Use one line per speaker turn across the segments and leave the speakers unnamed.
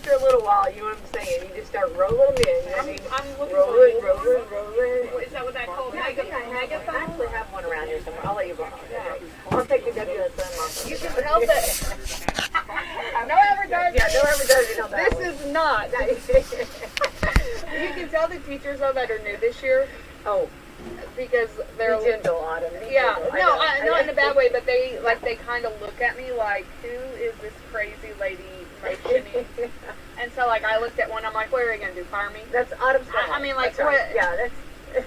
after a little while, you know what I'm saying? You just start rolling them in. You know what I mean?
I'm looking
rolling.
Is that what that called?
Yeah, I think I actually have one around here somewhere. I'll let you borrow it. Yeah. I'll take the WSM off.
You can help it. No advertising.
Yeah, no advertising on that.
This is not. You can tell the teachers though that are new this year.
Oh,
because they're
be gentle on them.
Yeah, no, not in a bad way, but they kind of look at me like, who is this crazy lady motioning? And so like I looked at one, I'm like, what are you gonna do? Fire me?
That's autumn style.
I mean, like,
that's right.
what?
Yeah, that's.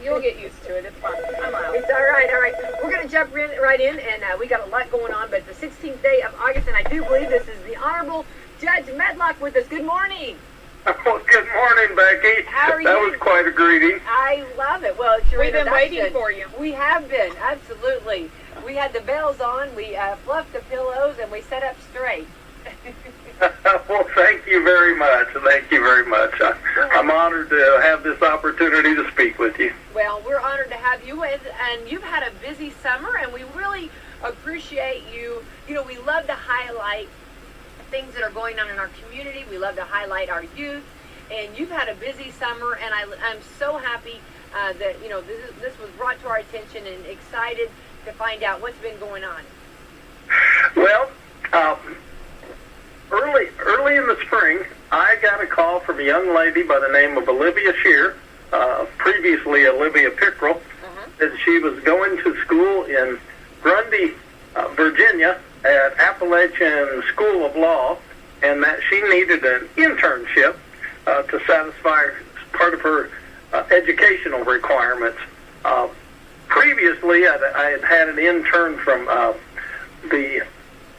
You'll get used to it. It's fine. I'm out.
It's all right, all right. We're going to jump right in, and we got a lot going on, but it's the 16th day of August, and I do believe this is the Honorable Judge Medlock with us. Good morning.
Well, good morning, Becky.
How are you?
That was quite a greeting.
I love it. Well, it's your
We've been
introduction.
waiting for you.
We have been, absolutely. We had the bells on, we fluffed the pillows, and we sat up straight.
Well, thank you very much. Thank you very much. I'm honored to have this opportunity to speak with you.
Well, we're honored to have you, and you've had a busy summer, and we really appreciate you. You know, we love to highlight things that are going on in our community. We love to highlight our youth, and you've had a busy summer, and I'm so happy that, you know, this was brought to our attention and excited to find out what's been going on.
Well, early in the spring, I got a call from a young lady by the name of Olivia Shear, previously Olivia Pickrell, that she was going to school in Grundy, Virginia, at Appalachian School of Law, and that she needed an internship to satisfy part of her educational requirements. Previously, I had an intern from the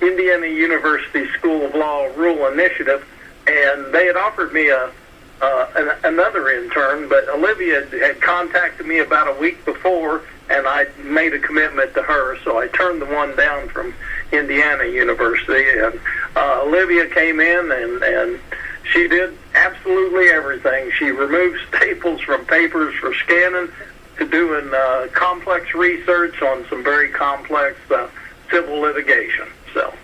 Indiana University School of Law Rule Initiative, and they had offered me another intern, but Olivia had contacted me about a week before, and I made a commitment to her, so I turned the one down from Indiana University, and Olivia came in, and she did absolutely everything. She removed staples from papers for scanning to doing complex research on some very complex civil litigation. So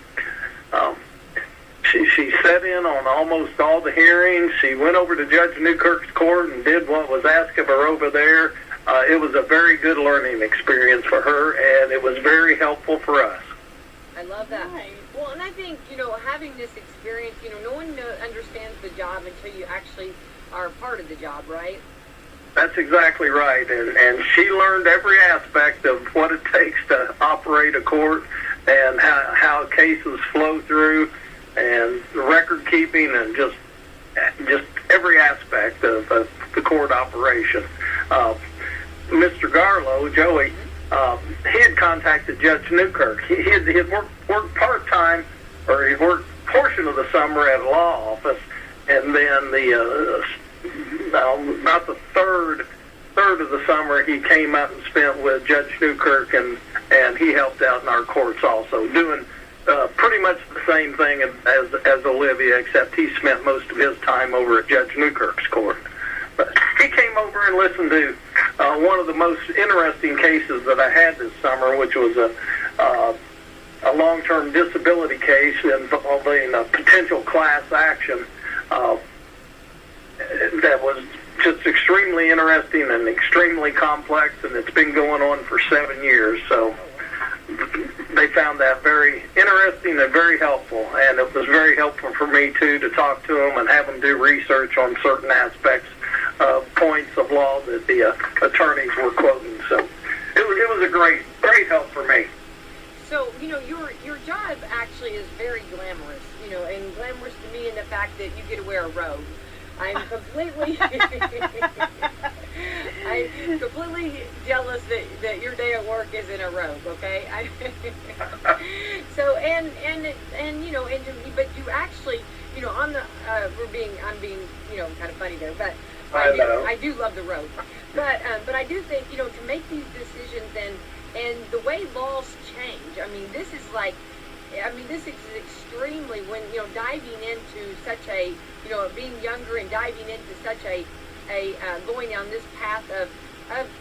she sat in on almost all the hearings. She went over to Judge Newkirk's court and did what was asked of her over there. It was a very good learning experience for her, and it was very helpful for us.
I love that.
Right.
Well, and I think, you know, having this experience, you know, no one understands the job until you actually are a part of the job, right?
That's exactly right, and she learned every aspect of what it takes to operate a court and how cases flow through and record keeping and just every aspect of the court operation. Mr. Garlow, Joey, he had contacted Judge Newkirk. He had worked part-time, or he worked a portion of the summer at a law office, and then about the third of the summer, he came out and spent with Judge Newkirk, and he helped out in our courts also, doing pretty much the same thing as Olivia, except he spent most of his time over at Judge Newkirk's court. But he came over and listened to one of the most interesting cases that I had this summer, which was a long-term disability case involving a potential class action that was just extremely interesting and extremely complex, and it's been going on for 7 years. So they found that very interesting and very helpful, and it was very helpful for me, too, to talk to them and have them do research on certain aspects of points of law that the attorneys were quoting. So it was a great help for me.
So, you know, your job actually is very glamorous, you know, and glamorous to me in the fact that you get to wear a robe. I'm completely jealous that your day at work is in a robe, okay? So and you know, but you actually, you know, on the I'm being, you know, kind of funny there, but I do love the robe. But I do think, you know, to make these decisions and the way laws change, I mean, this is extremely, when, you know, diving into such a, you know, being younger and diving into such a going down this path of,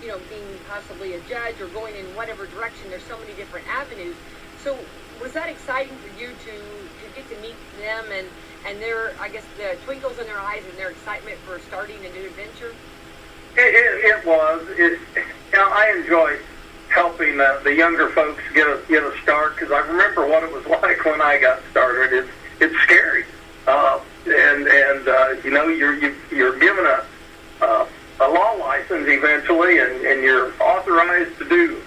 you know, being possibly a judge or going in whatever direction. There's so many different avenues. So was that exciting for you to get to meet them and their, I guess, the twinkles in their eyes and their excitement for starting a new adventure?
It was. I enjoy helping the younger folks get a start, because I remember what it was like when I got started. It's scary, and you're given a law license eventually, and you're authorized to do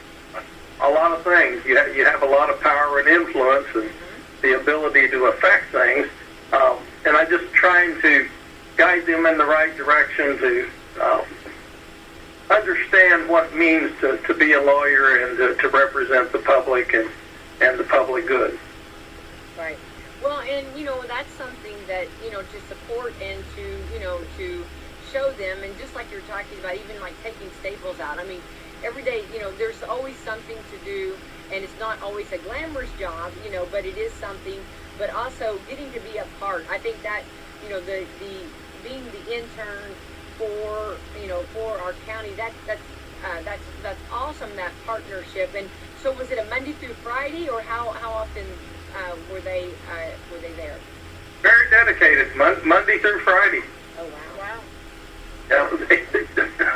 a lot of things. You have a lot of power and influence and the ability to affect things, and I just trying to guide them in the right direction to understand what it means to be a lawyer and to represent the public and the public good.
Right. Well, and, that's something that, to support and to show them, and just like you're talking about, even like taking staples out. I mean, every day, there's always something to do, and it's not always a glamorous job, but it is something. But also getting to be a part. I think that, the being the intern for our county, that's awesome, that partnership. And so, was it a Monday through Friday, or how often were they there?
Very dedicated, Monday through Friday.
Oh wow!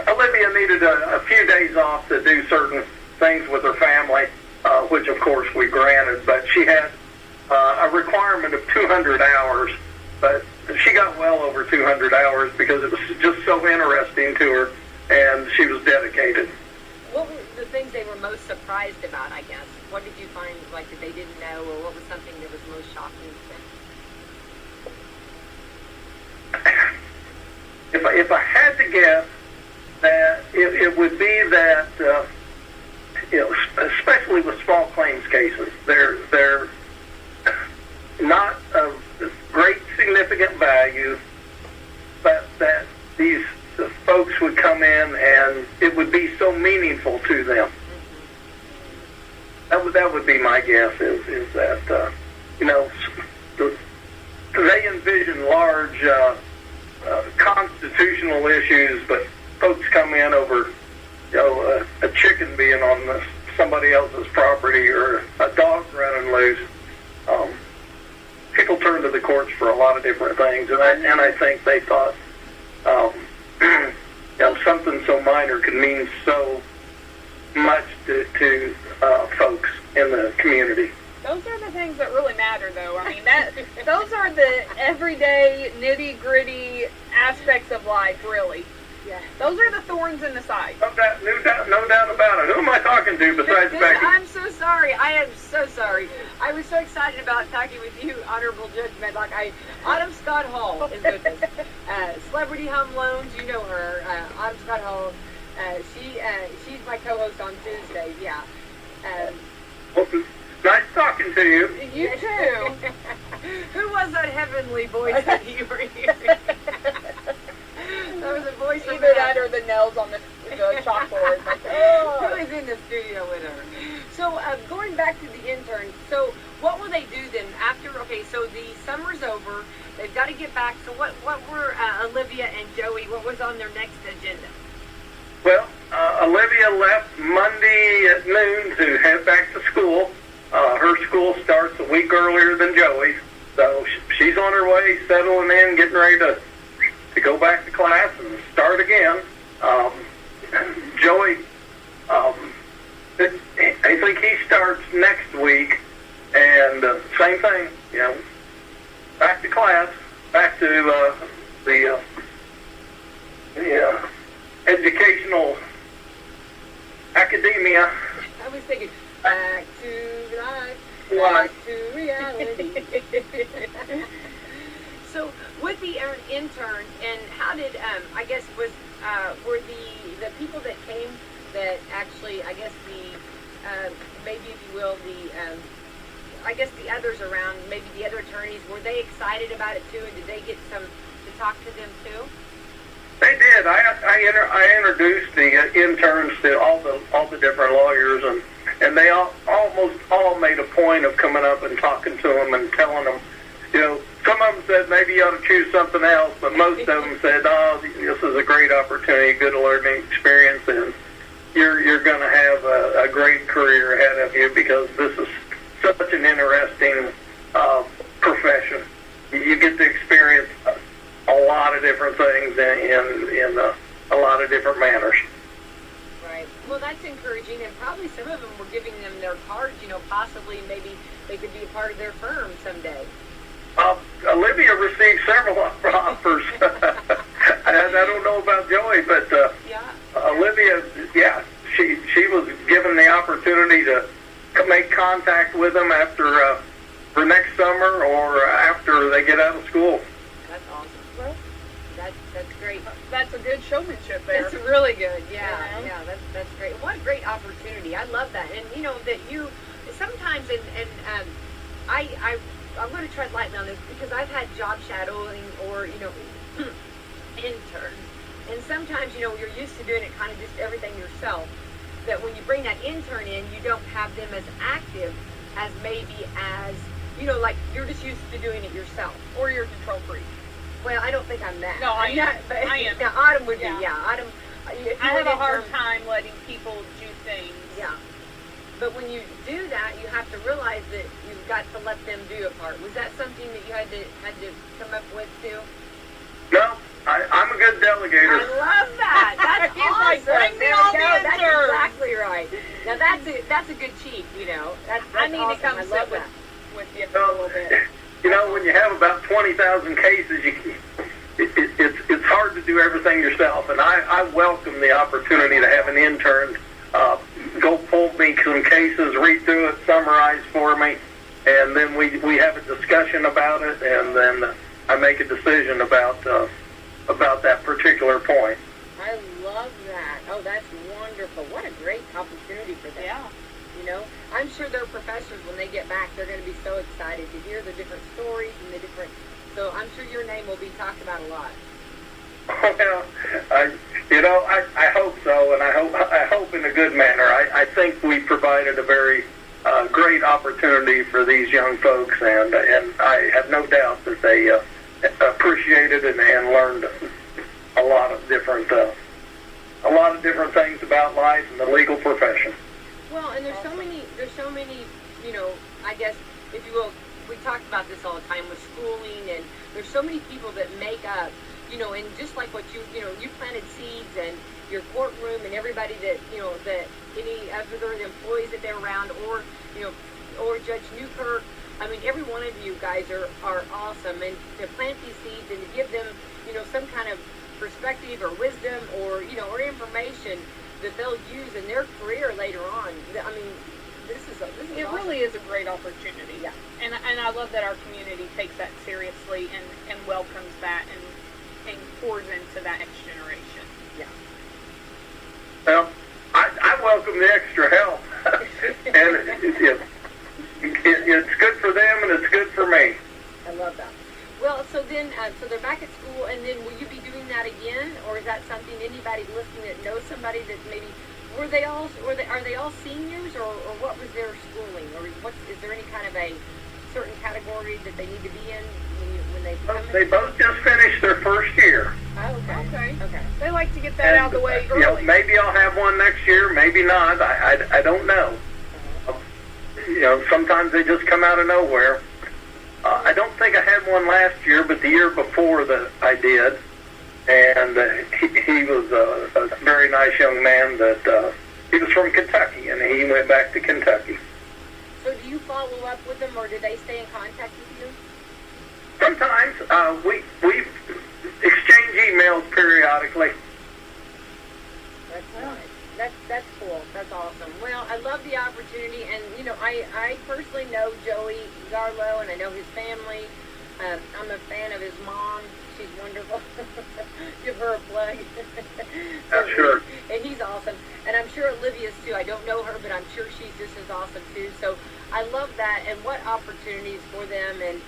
Olivia needed a few days off to do certain things with her family, which of course we granted. But she had a requirement of 200 hours, but she got well over 200 hours because it was just so interesting to her, and she was dedicated.
What were the things they were most surprised about, I guess? What did you find, like, that they didn't know, or what was something that was most shocking to them?
If I had to guess, that it would be that, especially with small claims cases, they're not of great significant value, but that these folks would come in and it would be so meaningful to them. That would be my guess, is that they envision large constitutional issues, but folks come in over a chicken being on somebody else's property, or a dog running loose. People turn to the courts for a lot of different things, and I think they thought something so minor could mean so much to folks in the community.
Those are the things that really matter, though. I mean, those are the everyday, nitty-gritty aspects of life, really. Yeah. Those are the thorns in the side.
No doubt about it. Who am I talking to besides Becky?
I'm so sorry. I am so sorry. I was so excited about talking with you, Honorable Judge Medlock. Autumn Scott Hall is with us. Celebrity Home Loans, you know her. Autumn Scott Hall. She's my co-host on Tuesdays. Yeah.
Well, nice talking to you.
You too.
Who was that heavenly voice that you were hearing? That was a voice from
either that or the nails on the chalkboard.
Who is in the studio with her? So going back to the intern, so what will they do then after? Okay, so the summer's over. They've got to get back. So what were Olivia and Joey? What was on their next agenda?
Well, Olivia left Monday at noon to head back to school. Her school starts a week earlier than Joey's, so she's on her way, settling in, getting ready to go back to class and start again. Joey, I think he starts next week, and same thing, back to class, back to the educational academia.
I was thinking, back to life, back to reality. So with the intern, and how did I guess were the people that came that actually, I guess maybe if you will, I guess the others around, maybe the other attorneys, were they excited about it too, and did they get to talk to them too?
They did. I introduced the interns to all the different lawyers, and they almost all made a point of coming up and talking to them and telling them, some of them said maybe you ought to choose something else, but most of them said, oh, this is a great opportunity, good learning experience, and you're going to have a great career ahead of you, because this is such an interesting profession. You get to experience a lot of different things in a lot of different manners.
Right. Well, that's encouraging, and probably some of them were giving them their cards. Possibly maybe they could be a part of their firm someday.
Olivia received several offers. I don't know about Joey, but Olivia, yeah, she was given the opportunity to make contact with them after for next summer or after they get out of school.
That's awesome. Well, that's great.
That's a good showmanship there.
That's really good. Yeah, that's great. What a great opportunity. I love that. And that you sometimes and I'm going to tread lightly on this because I've had job shadowing or interns, and sometimes you're used to doing it kind of just everything yourself. That when you bring that intern in, you don't have them as active as maybe as like you're just used to doing it yourself,
Or you're a control freak.
Well, I don't think I'm that.
No, I am.
But,
I am.
Now, Autumn would be,
Yeah.
Autumn. If
I
you
have
were
a hard
intern-
time letting people do things.
Yeah. But when you do that, you have to realize that you've got to let them do a part. Was that something that you had to come up with too?
No, I'm a good delegator.
I love that. That's
He's like,
awesome.
bring me
There
all
we
the
go. That's
interns.
exactly right. Now that's a good cheat. That's
I need
awesome.
to come
I
sit
love
with,
that.
with you for a little bit.
When you have about 20,000 cases, it's hard to do everything yourself. And I welcome the opportunity to have an intern go pull me some cases, read through it, summarize for me, and then we have a discussion about it, and then I make a decision about that particular point.
I love that. Oh, that's wonderful. What a great opportunity for them.
Yeah.
I'm sure their professors, when they get back, they're going to be so excited to hear the different stories and the different. So I'm sure your name will be talked about a lot.
Well, I hope so, and I hope in a good manner. I think we provided a very great opportunity for these young folks, and I have no doubt that they appreciated it and learned a lot of different things about life and the legal profession.
Well, and there's so many, I guess, if you will, we talk about this all the time with schooling, and there's so many people that make up, and just like what you planted seeds and your courtroom and everybody that, that any other the employees that they're around, or Judge Newkirk, I mean, every one of you guys are awesome, and to plant these seeds and to give them, some kind of perspective or wisdom or information that they'll use in their career later on. I mean, this is
It
awesome.
really is a great opportunity.
Yeah.
And I love that our community takes that seriously and welcomes that and pours into that next generation.
Yeah.
Well, I welcome the extra help, and it's good for them and it's good for me.
I love that. Well, so then, so they're back at school, and then will you be doing that again, or is that something anybody listening that knows somebody that maybe are they all seniors, or what was their schooling, or is there any kind of a certain category that they need to be in when they become?
They both just finished their first year.
Oh, okay.
Okay. They like to get that out of the way early.
Maybe I'll have one next year, maybe not. I don't know. Sometimes they just come out of nowhere. I don't think I had one last year, but the year before that I did. And he was a very nice young man that he was from Kentucky, and he went back to Kentucky.
So do you follow up with them, or do they stay in contact with you?
Sometimes we exchange emails periodically.
That's nice. That's cool. That's awesome. Well, I love the opportunity, and I personally know Joey Garlow, and I know his family. I'm a fan of his mom. She's wonderful. Give her a plug.
Sure.
And he's awesome, and I'm sure Olivia's too. I don't know her, but I'm sure she's just as awesome too. So I love that, and what opportunities for them, and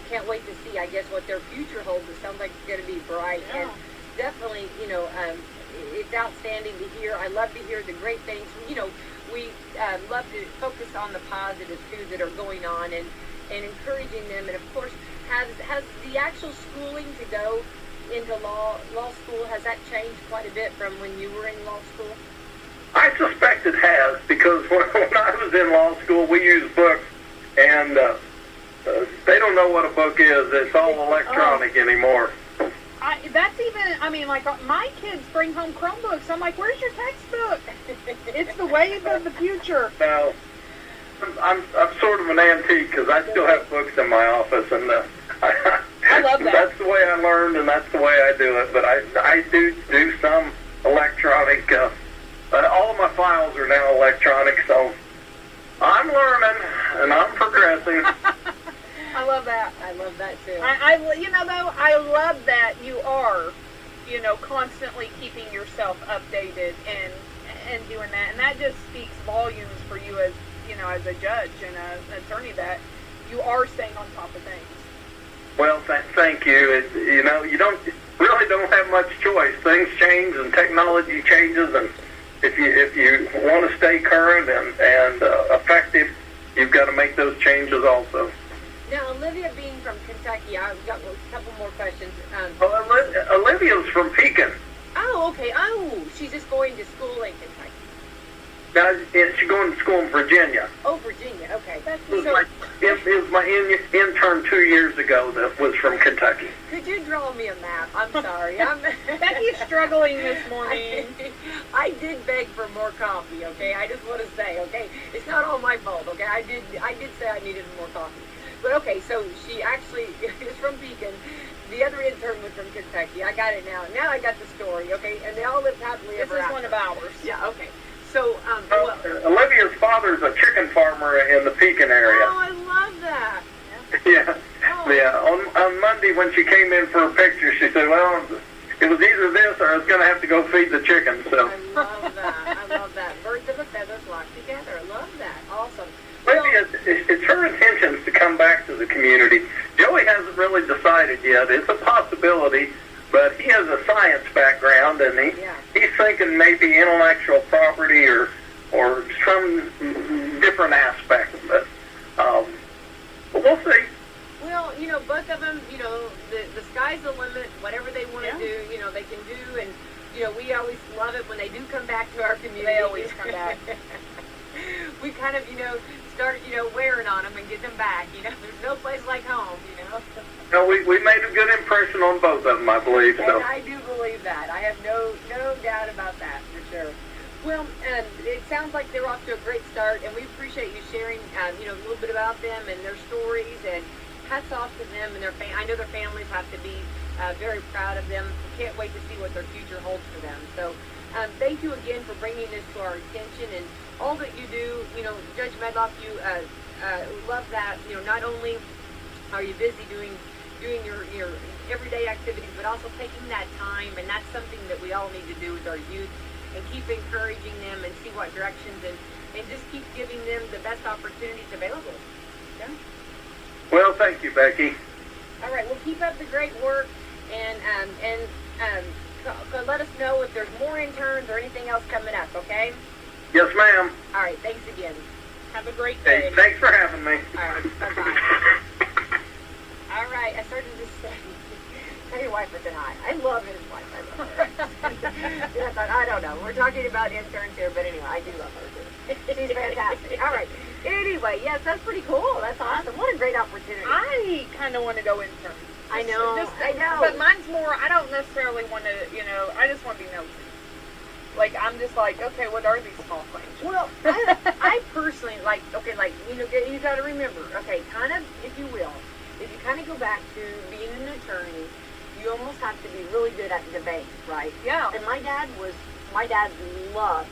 can't wait to see, I guess, what their future holds. It sounds like it's going to be bright,
Yeah.
and definitely, it's outstanding to hear. I love to hear the great things. We love to focus on the positives too that are going on, and encouraging them. And of course, has the actual schooling to go into law school, has that changed quite a bit from when you were in law school?
I suspect it has, because when I was in law school, we used books and they don't know what a book is. It's all electronic anymore.
My kids bring home Chromebooks. I'm like, where's your textbook? It's the wave of the future.
Now, I'm sort of an antique because I still have books in my office, and
I love that.
That's the way I learned, and that's the way I do it. But I do some electronic. All of my files are now electronic, so I'm learning and I'm progressing.
I love that.
I love that too.
I love that you are, constantly keeping yourself updated and doing that, and that just speaks volumes for you as, as a judge and an attorney, that you are staying on top of things.
Well, thank you. You don't have much choice. Things change and technology changes, and if you want to stay current and effective, you've got to make those changes also.
Now, Olivia being from Kentucky, I've got a couple more questions.
Olivia's from Pekin.
Oh, okay. Oh, she's just going to school in Kentucky.
Now, she's going to school in Virginia.
Oh, Virginia. Okay.
It was my intern 2 years ago that was from Kentucky.
Could you draw me a map? I'm sorry.
Becky's struggling this morning.
I did beg for more coffee, okay? I just want to say, okay? It's not all my fault, okay? I did say I needed more coffee. But okay, so she actually is from Pekin. The other intern was from Kentucky. I got it now. Now I got the story, okay? And they all lived happily ever after.
This is one of ours.
Yeah, okay. So,
Olivia's father's a chicken farmer in the Pekin area.
Oh, I love that.
Yeah.
Oh.
Yeah. On Monday when she came in for a picture, she said, well, it was either this or I was going to have to go feed the chickens. So.
I love that. I love that. Birds of a feather flock together. I love that. Awesome.
Maybe it's her intentions to come back to the community. Joey hasn't really decided yet. It's a possibility, but he has a science background, and he's thinking maybe intellectual property or some different aspect. But we'll see.
Well, both of them, the sky's the limit. Whatever they want to do, they can do. And, we always love it when they do come back to our community.
They always come back.
We kind of, start, wearing on them and get them back. There's no place like home,
No, we made a good impression on both of them, I believe. So.
And I do believe that. I have no doubt about that, for sure. Well, it sounds like they're off to a great start, and we appreciate you sharing, a little bit about them and their stories, and hats off to them and their I know their families have to be very proud of them. We can't wait to see what their future holds for them. So, thank you again for bringing this to our attention, and all that you do, Judge Medlock, you love that. Not only are you busy doing your everyday activities, but also taking that time, and that's something that we all need to do with our youth, and keep encouraging them and see what directions, and just keep giving them the best opportunities available. Yeah.
Well, thank you, Becky.
All right. Well, keep up the great work, and let us know if there's more interns or anything else coming up. Okay.
Yes, ma'am.
All right. Thanks again.
Have a great day.
Hey, thanks for having me.
All right. Bye-bye. All right. I started to say, tell your wife I said hi. I love his wife. I love her. I don't know. We're talking about interns here, but anyway, I do love her too. She's fantastic. All right. Anyway, yes, that's pretty cool. That's awesome. What a great opportunity.
I kind of want to go intern.
I know. I know.
But mine's more, I don't necessarily want to, I just want to be nosy. Like, I'm just like, okay, what are these small claims?
Well, I personally, you got to remember, okay, kind of, if you will, if you kind of go back to being an attorney, you almost have to be really good at debate, right?
Yeah.
And my dad loved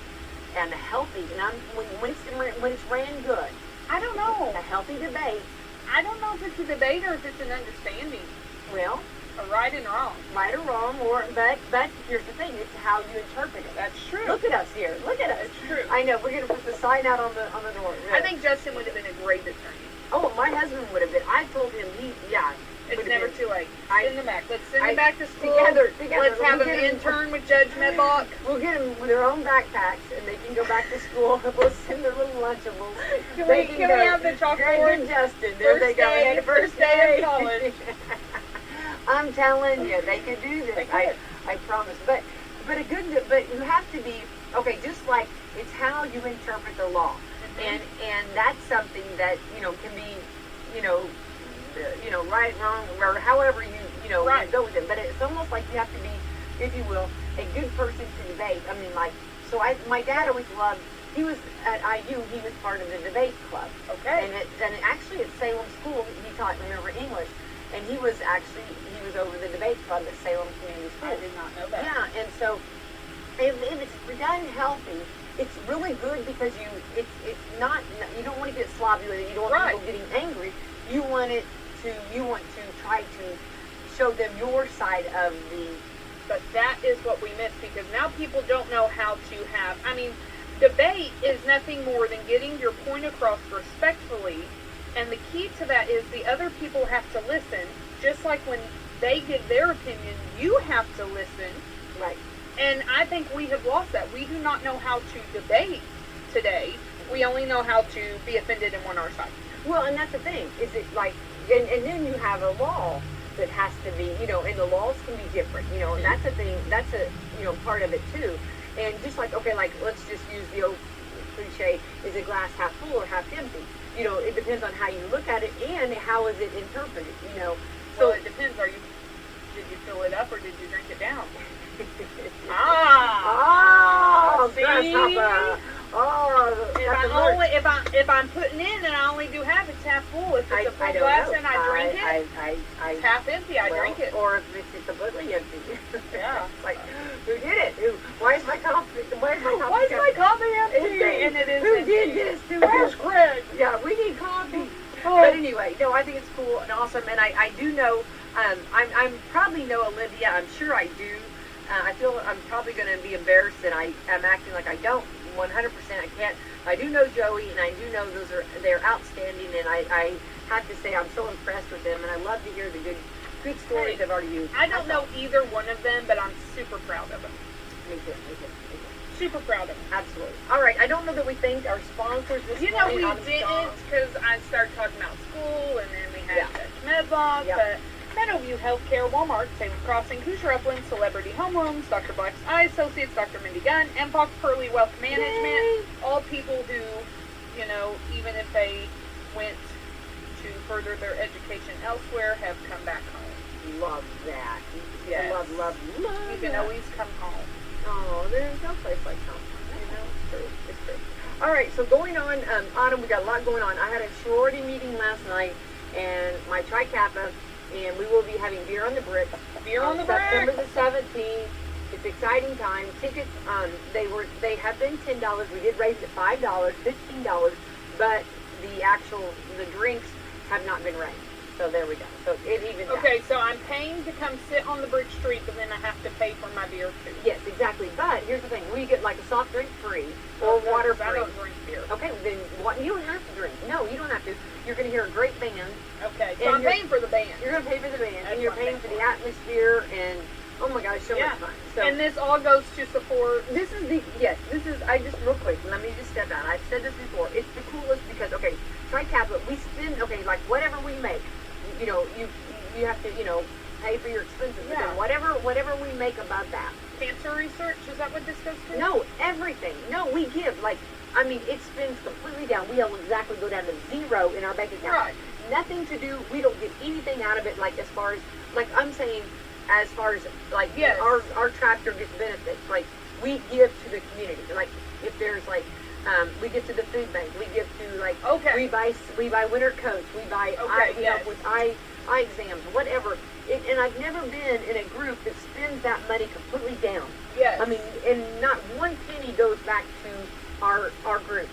and healthy, and when it's ran good.
I don't know.
A healthy debate.
I don't know if it's a debate or if it's an understanding.
Well,
a right and wrong.
Right or wrong, but here's the thing, it's how you interpret it.
That's true.
Look at us here. Look at us.
It's true.
I know, we're going to put the sign out on the door. Really.
I think Justin would have been a great attorney.
Oh, my husband would have been. I told him
it's never too late. Send them back. Let's send them back to school.
Together.
Let's have them intern with Judge Medlock.
We'll get them with their own backpacks, and they can go back to school. We'll send their little lunchables.
Can we have the chalkboard?
Greg and Justin. There they go.
First day of college.
I'm telling you, they could do this. I promise. But you have to be, okay, just like it's how you interpret the law. and that's something that can be right, wrong, or however
Right.
you go with it. But it's almost like you have to be, if you will, a good person to debate. I mean, like, so my dad always loved. He was at IU. He was part of the debate club.
Okay.
And actually at Salem School, he taught, remember, English. And he was over the debate club at Salem Community School.
I did not know that.
Yeah, and so if it's done healthy, it's really good because it's not, you don't want to get sloppy with it. You don't want
Right.
people getting angry. You want to try to show them your side of the.
But that is what we miss, because now people don't know how to have, I mean, debate is nothing more than getting your point across respectfully, and the key to that is the other people have to listen. Just like when they give their opinion, you have to listen.
Right.
And I think we have lost that. We do not know how to debate today. We only know how to be offended and want our side.
Well, and that's the thing. Is it like, and then you have a law that has to be, and the laws can be different, and that's a thing, that's a, part of it too. And just like, okay, like, let's just use the old cliche, is a glass half full or half empty? It depends on how you look at it and how is it interpreted,
Well,
So
it depends. Did you fill it up or did you drink it down?
Oh,
See?
grasshopper. Oh,
If I'm putting in and I only do half, it's half full. If it's a full
don't
glass
know.
and I drink it, it's half empty. I drink it.
Or if it's completely empty.
Yeah.
It's like, who did it? Why is my coffee?
Why is my coffee empty? And it is
Who
empty.
did this to
Where's
us?
Greg?
Yeah, we need coffee.
Oh.
But anyway, no, I think it's cool and awesome, and I do know. I'm probably know Olivia. I'm sure I do. I feel I'm probably going to be embarrassed that I'm acting like I don't. 100%, I can't. I do know Joey, and I do know they're outstanding, and I have to say I'm so impressed with them, and I love to hear the good stories they've already used.
I don't know either one of them, but I'm super proud of them.
Me too.
Super proud of them.
Absolutely. All right, I don't know that we thanked our sponsors this
You know,
morning
we
on the
didn't,
song.
because I started talking about school, and then we had
Yeah.
Judge Medlock,
Yep.
but Meadowview Healthcare, Walmart, Salem Crossing, Hoosier Upland, Celebrity Home Loans, Dr. Black's Eye Associates, Dr. Mindy Gunn, and Fox Pearly Wealth Management.
Yay.
All people who, even if they went to further their education elsewhere, have come back home.
Love that.
Yes.
Love
You can
that.
always come home.
Oh, there's no place like home. It's true. It's true. All right, so going on, Autumn, we got a lot going on. I had a sorority meeting last night, and my Tri Kappa, and we will be having beer on the brick.
Beer on the brick.
September the 17th. It's exciting time. Tickets, they have been $10. We did raise it $5, $15, but the drinks have not been raised. So there we go. So it evens out.
Okay, so I'm paying to come sit on the brick street, but then I have to pay for my beer too.
Yes, exactly. But here's the thing: we get like a soft drink free or
Okay,
water
'cause I
free.
don't drink beer.
Okay, then what? You don't have to drink. No, you don't have to. You're going to hear a great band.
Okay, so
And
I'm
you're-
paying for the band.
You're going to pay for the band,
That's
and you're
what I'm
paying for
paying
the atmosphere, and oh my gosh, so
Yeah.
much fun. So
And this all goes to support.
this is I just real quick, let me just step out. I've said this before. It's the coolest because Tri Kappa, we spend like whatever we make, you have to pay for your expenses. But
Yeah.
then whatever we make above that.
Cancer research, is that what this goes to?
No, everything. No, we give it spins completely down. We'll exactly go down to zero in our bank account.
Right.
Nothing to do. We don't get anything out of it. Like as far as I'm saying, as far as
Yes.
our tractor gets benefits. Like we give to the community. Like if there's we give to the food bank. We give to
Okay.
we buy winter coats. We buy
Okay,
we
yes.
help with eye exams, whatever. And I've never been in a group that spends that money completely down.
Yes.
I mean, and not one penny goes back to our group.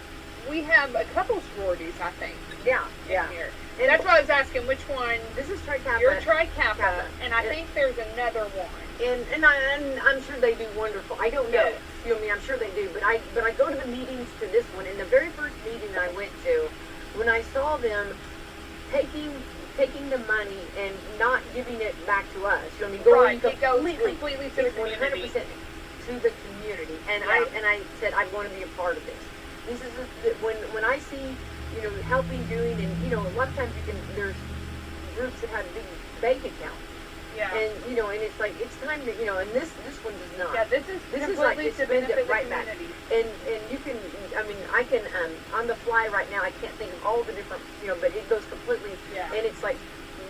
we have a couple sororities, I think,
Yeah,
in here. And that's why I was asking which one.
This is Tri Kappa.
You're Tri Kappa,
Kappa.
and I
Yeah.
think there's another one.
And I'm sure they do wonderful. I don't know.
Yes.
You know me, I'm sure they do. But I go to the meetings to this one. And the very first meeting I went to, when I saw them taking the money and not giving it back to us. You know, I mean, going
Right, it goes
completely
completely to the community.
100% to the community. And
Yeah.
I said I want to be a part of this. This is when I see helping, doing, and a lot of times there's groups that have big bank accounts.
Yeah.
And and it's like it's time to and this one does not.
Yeah, this is
like
completely
to
to
spend it
benefit the
right back.
community.
And you can, I can on the fly right now. I can't think of all the different but it goes completely.
Yeah.
And it's like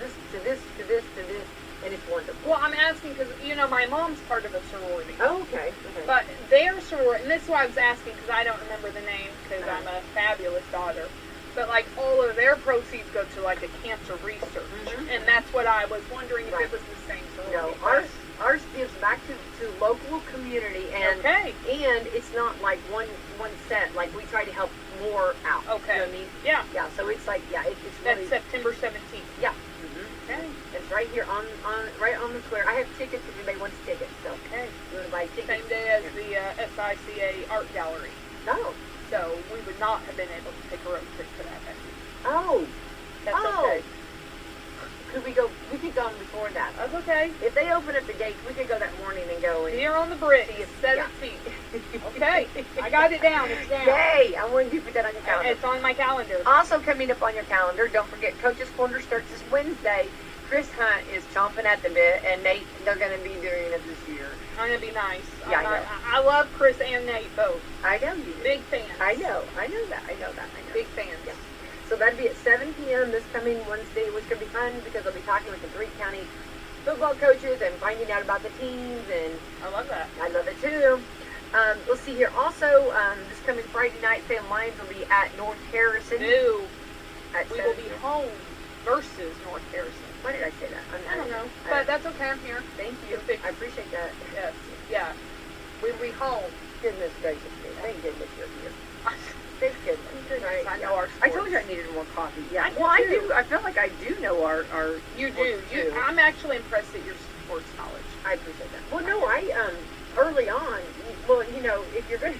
this to this to this to this, and it's wonderful.
Well, I'm asking because my mom's part of a sorority.
Oh, okay.
But their sorority, and this is why I was asking because I don't remember the name because I'm a fabulous daughter. But like all of their proceeds go to like a cancer research, and that's what I was wondering if it was the same sorority.
No, ours gives back to local community, and and it's not like one set. Like we try to help more out.
Okay.
You know what I mean?
Yeah.
Yeah. So it's like it's really.
That's September 17th.
Yeah.
Okay.
It's right here on right on the square. I have tickets if anybody wants tickets. So
Okay.
you want to buy tickets?
Same day as the SICA Art Gallery.
No.
So we would not have been able to take a road trip to that venue.
Oh.
That's
Oh.
okay.
Could we go? We could go before that.
That's okay.
If they open up the gates, we could go that morning and go. And
Here on the bridge,
See if-
17th. Okay. I got it down. It's down.
Yay! I wanted you to put that on your calendar.
It's on my calendar.
Also coming up on your calendar, don't forget Coach's Corner starts this Wednesday. Chris Hunt is chomping at the bit, and Nate, they're going to be doing it this year.
I'm gonna be nice.
Yeah, I know.
I love Chris and Nate both.
I know you do.
Big fans.
I know that.
Big fans.
Yeah. So that'll be at 7 p.m. this coming Wednesday, which could be fun because I'll be talking with the 3 county football coaches and finding out about the teams, and
I love that.
I love it too. Let's see here. Also, this coming Friday night, Fan Lions will be at North Harrison.
No.
At
We
7
will be
p.m.
home versus North Harrison.
Why did I say that?
I don't know. But that's okay. I'm here.
Thank you. I appreciate that.
Yes. Yeah. We will be home.
Goodness gracious me. Thank goodness you're here. Thank goodness. Right.
I know our
I
sports.
told you I needed more coffee. Yeah.
I do
Well, I
too.
do. I feel like I do know our
You do.
sports, too.
I'm actually impressed at your sports knowledge.
I appreciate that. Well, no, I early on. Well, if you're gonna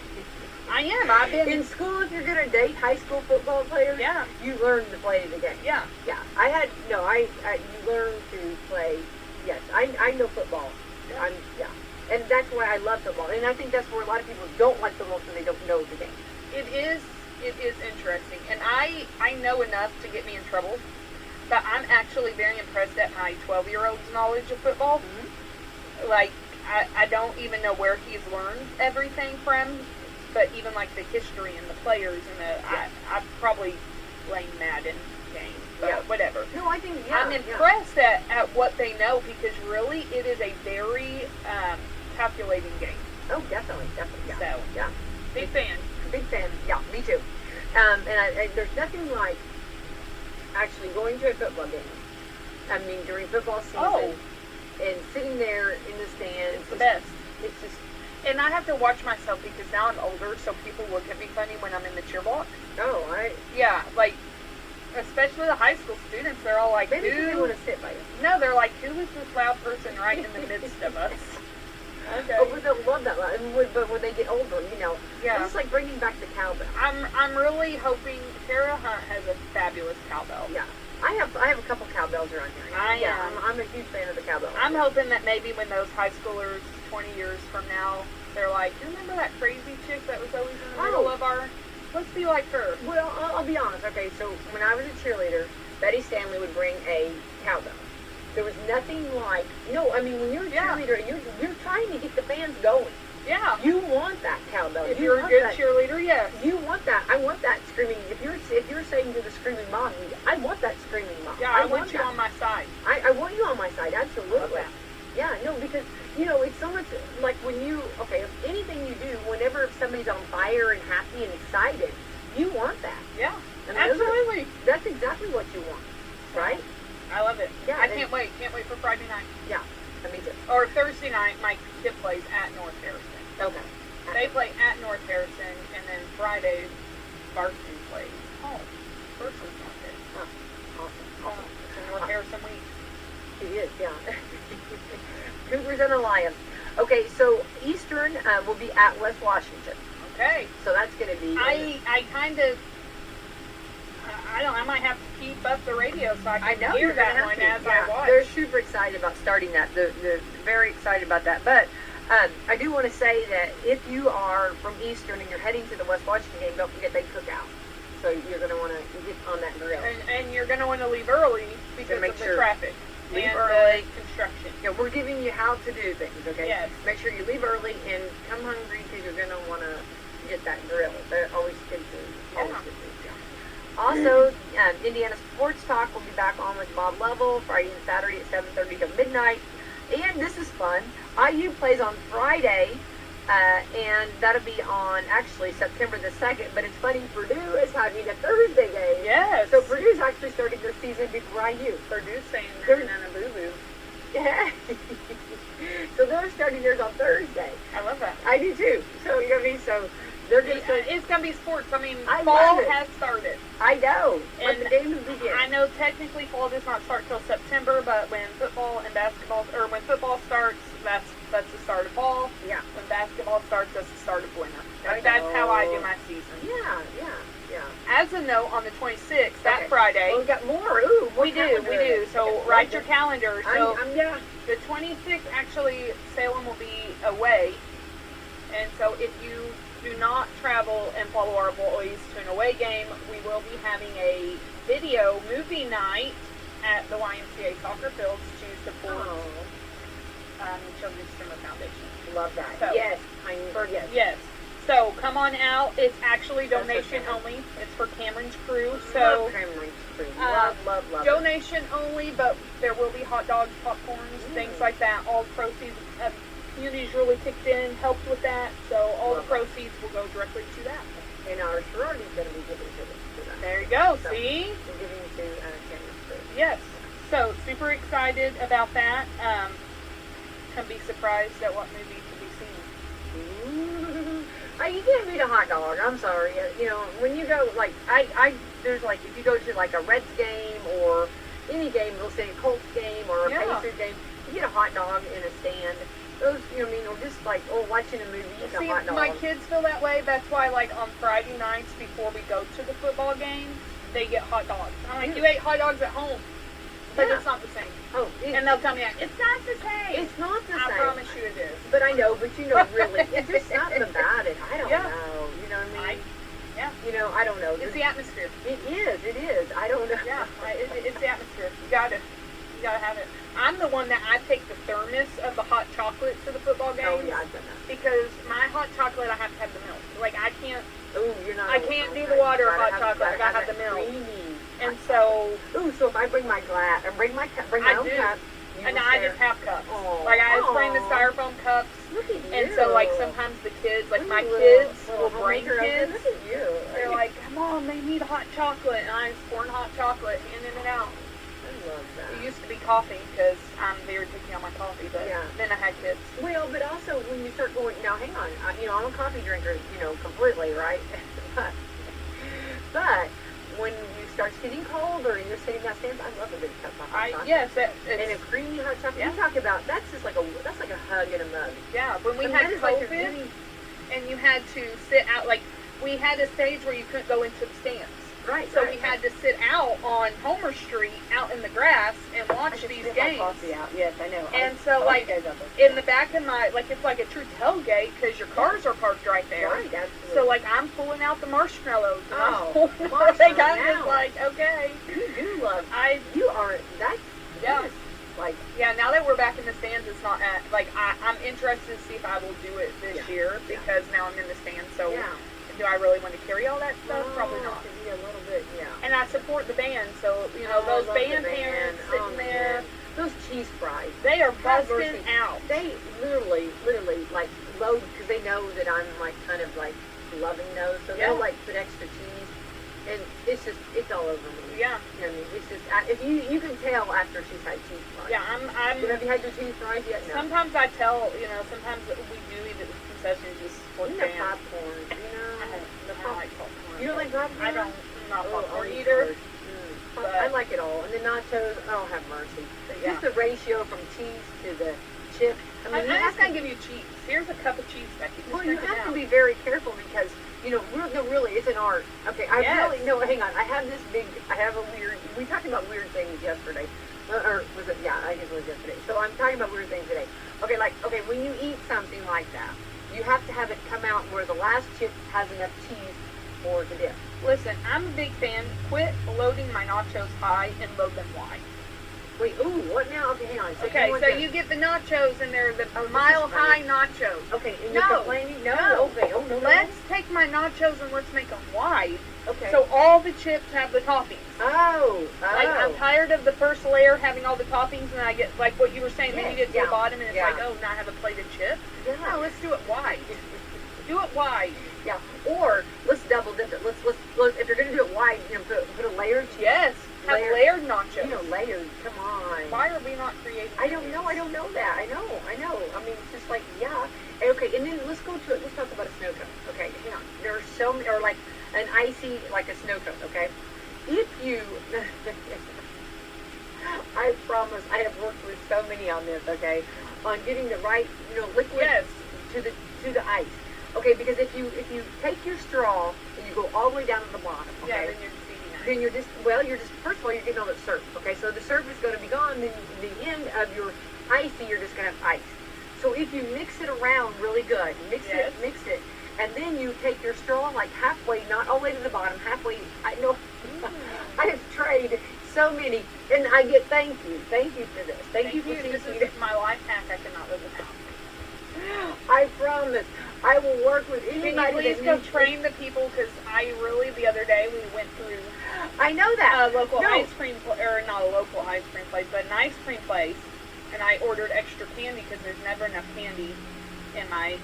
I am. I've been
in school, if you're gonna date high school football players,
Yeah.
you learn to play the game.
Yeah.
Yeah. I had no. I you learn to play. Yes, I know football.
Yeah.
And that's why I love football. And I think that's where a lot of people don't like football because they don't know the game.
It is interesting, and I know enough to get me in trouble, but I'm actually very impressed at my 12-year-old's knowledge of football.
Mm-hmm.
Like, I don't even know where he's learned everything from, but even like the history and the players and I probably blame Madden game, but whatever.
No, I think
I'm impressed at what they know because really it is a very calculating game.
Oh, definitely, yeah.
So,
yeah.
Big fan.
Big fan. Yeah, me too. And there's nothing like actually going to a football game. I mean, during football season, and sitting there in the stands.
It's the best.
It's just.
And I have to watch myself because now I'm older, so people look at me funny when I'm in the cheer block.
Oh,
Yeah, like, especially the high school students, they're all like,
maybe they
who?
want to sit by you.
No, they're like, who is this loud person right in the midst of us? Okay.
Oh, but they'll love that. But when they get older,
Yeah.
it's like bringing back the cowbell.
I'm really hoping Tara Hunt has a fabulous cowbell.
Yeah. I have a couple cowbells around here. I'm a huge fan of the cowbell.
I'm hoping that maybe when those high schoolers 20 years from now, they're like, you remember that crazy chick that was always in the middle of our, let's be like her.
Well, I'll be honest. Okay, so when I was a cheerleader, Betty Stanley would bring a cowbell. There was nothing like, I mean, when you're a cheerleader, you're trying to get the fans going.
Yeah.
You want that cowbell.
If you're a good cheerleader, yes.
You want that. I want that screaming. If you're saying to the screaming mom, I want that screaming mom.
Yeah, I want you on my side.
I want you on my side. Absolutely.
Love that.
Yeah, no, because it's so much like when anything you do, whenever somebody's on fire and happy and excited, you want that.
Yeah.
I mean,
Absolutely.
That's exactly what you want, right?
I love it.
Yeah,
I can't wait. Can't wait for Friday night.
Yeah, me too.
Or Thursday night, my kid plays at North Harrison.
Okay.
They play at North Harrison, and then Friday, varsity plays home versus North Harrison.
Oh, awesome.
It's a North Harrison week.
It is, yeah. Cougars and Alliance. Okay, so Eastern will be at West Washington.
Okay.
So that's going to be.
I kind of. I might have to keep up the radio so I can
know
hear
you're
that
gonna
one
have to.
as I watch.
They're super excited about starting that. They're very excited about that. But I do want to say that if you are from Eastern and you're heading to the West Washington game, don't forget they cook out. So you're going to want to get on that grill.
And you're going to want to leave early because
make
of the
sure.
traffic
Leave
and
early.
the construction.
we're giving you how to do things, okay?
Yes.
Make sure you leave early and come hungry because you're going to want to get that grill. They're always good food. Always
Yeah.
good food, yeah. Also, Indiana Sports Talk will be back on with Bob Lovell Friday and Saturday at 7:30 to midnight. And this is fun. IU plays on Friday, and that'll be on actually September the 2nd. But it's funny, Purdue is having a Thursday game.
Yes.
So Purdue's actually starting their season before IU.
Purdue's saying
They're-
Nana Boo Boo.
Yeah. So they're starting theirs on Thursday.
I love that.
I do too. So you know what I mean? So they're going to start.
It's going to be sports. I mean,
I
fall
love it.
has started.
I know. But
And
the games begin.
I know technically fall does not start till September, but when football and basketball, or when football starts, that's the start of fall.
Yeah.
When basketball starts, that's the start of winter.
I
That's how I do
know.
my season.
Yeah.
As a note, on the 26th, that
Okay.
Friday,
Oh, we got more. Ooh, more
we do.
calendar.
So
Okay,
write your
okay.
calendar. So
Yeah.
the 26th, actually, Salem will be away. And so if you do not travel and follow our boys to an away game, we will be having a video movie night at the YMCA soccer fields to support
Oh,
Children's Swimmer Foundation.
love that.
So-
Yes. Yes.
Yes. So come on out. It's actually
That's
donation
okay.
only. It's for Cameron's crew.
Love
So
Cameron's crew.
uh,
Love it.
donation only, but there will be hot dogs, popcorns, things like that. All proceeds, community's really kicked in, helped with that. So all
Love
the proceeds will go directly to that.
And our sorority's going to be giving to that.
There you go.
So,
See?
We're giving to Cameron's crew.
Yes. So super excited about that. Can be surprised at what movie to be seen.
Ooh. You can't beat a hot dog. I'm sorry. You know, when you go, like, there's like, if you go to like a Reds game or any game, they'll say a Colts game or a
Yeah.
Pacers game, you get a hot dog in a stand. Those, you know what I mean, or just like, watching a movie, you get
See,
a hot dog.
my kids feel that way. That's why, like, on Friday nights before we go to the football game, they get hot dogs. I'm like, you ate hot dogs at home. But
Yeah.
it's not the same.
Oh,
And they'll tell me, it's not the same.
it's not the
I
same.
promise you it is.
But I know, but you know, really, it's just something about it. I don't
Yeah.
know. You know what I mean?
Yeah.
You know, I don't know.
It's the atmosphere.
It is. I don't know.
Yeah, it's the atmosphere. You gotta have it. I'm the one that I take the thermos of the hot chocolate to the football games.
Oh, yeah, I've done that.
Because my hot chocolate, I have to have the milk. Like, I can't,
Ooh, you're not.
I can't do the water hot chocolate. I gotta have the
that
milk.
creamy
and
hot
so,
chocolate. Ooh, so if I bring my glass, or bring my cup, bring my
I
own
do.
cup. you
and
will
I
share.
just have cups.
Aw.
Like, I just bring the
Aw.
styrofoam cups.
Look at you.
And so, like, sometimes the kids, like, my
Little-
kids
little
will bring
homemaker
kids.
oven. Look at you.
They're like, Mom, they need hot chocolate. And I'm just pouring hot chocolate, handing it out.
I love that.
It used to be coffee because they were taking out my coffee, but
Yeah.
then I had kids.
Well, but also when you start going, now hang on, I'm a coffee drinker, completely, right? but when you start getting colder and you're sitting down stands, I love a big cup of hot chocolate.
Yes,
And a creamy hot chocolate.
Yeah.
You talk about, that's like a hug in a mug.
yeah. When we
And
had
that is like a
COVID,
really-
and you had to sit out, like, we had a stage where you couldn't go into the stands.
Right.
So
right.
we had to sit out on Homer Street, out in the grass, and
I
watch
should
these
spit my
games.
coffee out. Yes, I know.
And
I
so,
want
like,
you guys out there.
in the back of my, like, it's like a true tailgate because your cars are parked right there.
Right, absolutely.
So, like, I'm pulling out the marshmallows. And
Oh,
I'm pulling
marshmallows
like, I'm
now.
just like, okay.
You do love,
I,
you are, that's,
Yeah.
yes, like,
yeah, now that we're back in the stands, it's not at, like, I'm interested to see if I will do it this
Yeah.
year because now I'm in the stands. So,
yeah.
do I really want to carry all that stuff?
Oh,
Probably not.
could be a little bit, yeah.
And I support the band, so,
Oh,
those
I love
band
the
parents
band.
sitting
Oh,
there,
man. Those cheese fries.
they are
Have
busting
mercy.
out.
They literally, like, load, because they know that I'm, like, kind of, like, loving those. So
Yeah.
they'll, like, put extra cheese. And it's all over me.
Yeah.
You know what I mean? It's just, if you can tell after she's had cheese fries.
Yeah, I'm
Have you had your cheese fries yet? No.
sometimes I tell, sometimes we do eat at the concessions just for
And
the
the
band.
popcorn,
I don't like popcorn.
You don't like popcorn?
I don't, I'm not a
Oh,
popcorn
I'm
eater.
sorry.
But-
I like it all. And the nachos, oh, have mercy.
Yeah.
Just the ratio from cheese to the chip. I mean,
I'm
you have
just going
to,
to give you cheese. Here's a cup of cheese, Becky. Just
well, you
drink it
have to
down.
be very careful because, really, it's an art. Okay,
Yes.
no, hang on. I have a weird, we talked about weird things yesterday. Or was it, yeah, I guess it was yesterday. So I'm talking about weird things today. Okay, when you eat something like that, you have to have it come out where the last chip has enough cheese for the dip.
Listen, I'm a big fan. Quit loading my nachos high and load them wide.
Wait, ooh, what now? Okay, hang on.
Okay,
want
so
the-
you get the nachos, and they're the
Oh, this is
mile-high nachos.
Okay, and you're
No,
complaining? No.
no.
Okay, oh, no, no.
Let's take my nachos and let's make them wide.
Okay.
So all the chips have the toppings.
Oh.
Like, I'm tired of the first layer having all the toppings, and I get, like what you were saying, then you get to
Yeah,
the bottom, and it's
yeah.
like, oh, now I have a plate of chips?
Yeah.
No, let's do it wide. Do it wide.
Yeah. Or let's double dip it. Let's if you're gonna do it wide, put a layered.
Yes. Have layered nachos.
Layered. Come on.
Why are we not creating?
I don't know that. I know. I mean, it's just like, yeah. Okay, and then let's talk about a snow cone. Okay, hang on. There are so many, or like an icy, like a snow cone, okay? If you, I promise, I have worked with so many on this, okay? On getting the right, liquid to the ice. Okay, because if you take your straw and you go all the way down to the bottom, okay?
Yeah, then you're just eating it.
Then you're just, first of all, you're getting all that syrup, okay? So the syrup is going to be gone, then the end of your icy, you're just going to have ice. So if you mix it around really good, mix it, and then you take your straw like halfway, not all the way to the bottom, halfway, I know, I have tried so many, and I get thank you for this. Thank you for
This
teaching me.
is my life hack. I cannot live without.
I promise, I will work with
Can
anybody
you please
that
go
needs
train the people? Because the other day, we went through
I know that.
a local
No.
ice cream, or not a local ice cream place, but an ice cream place, and I ordered extra candy because there's never enough candy in my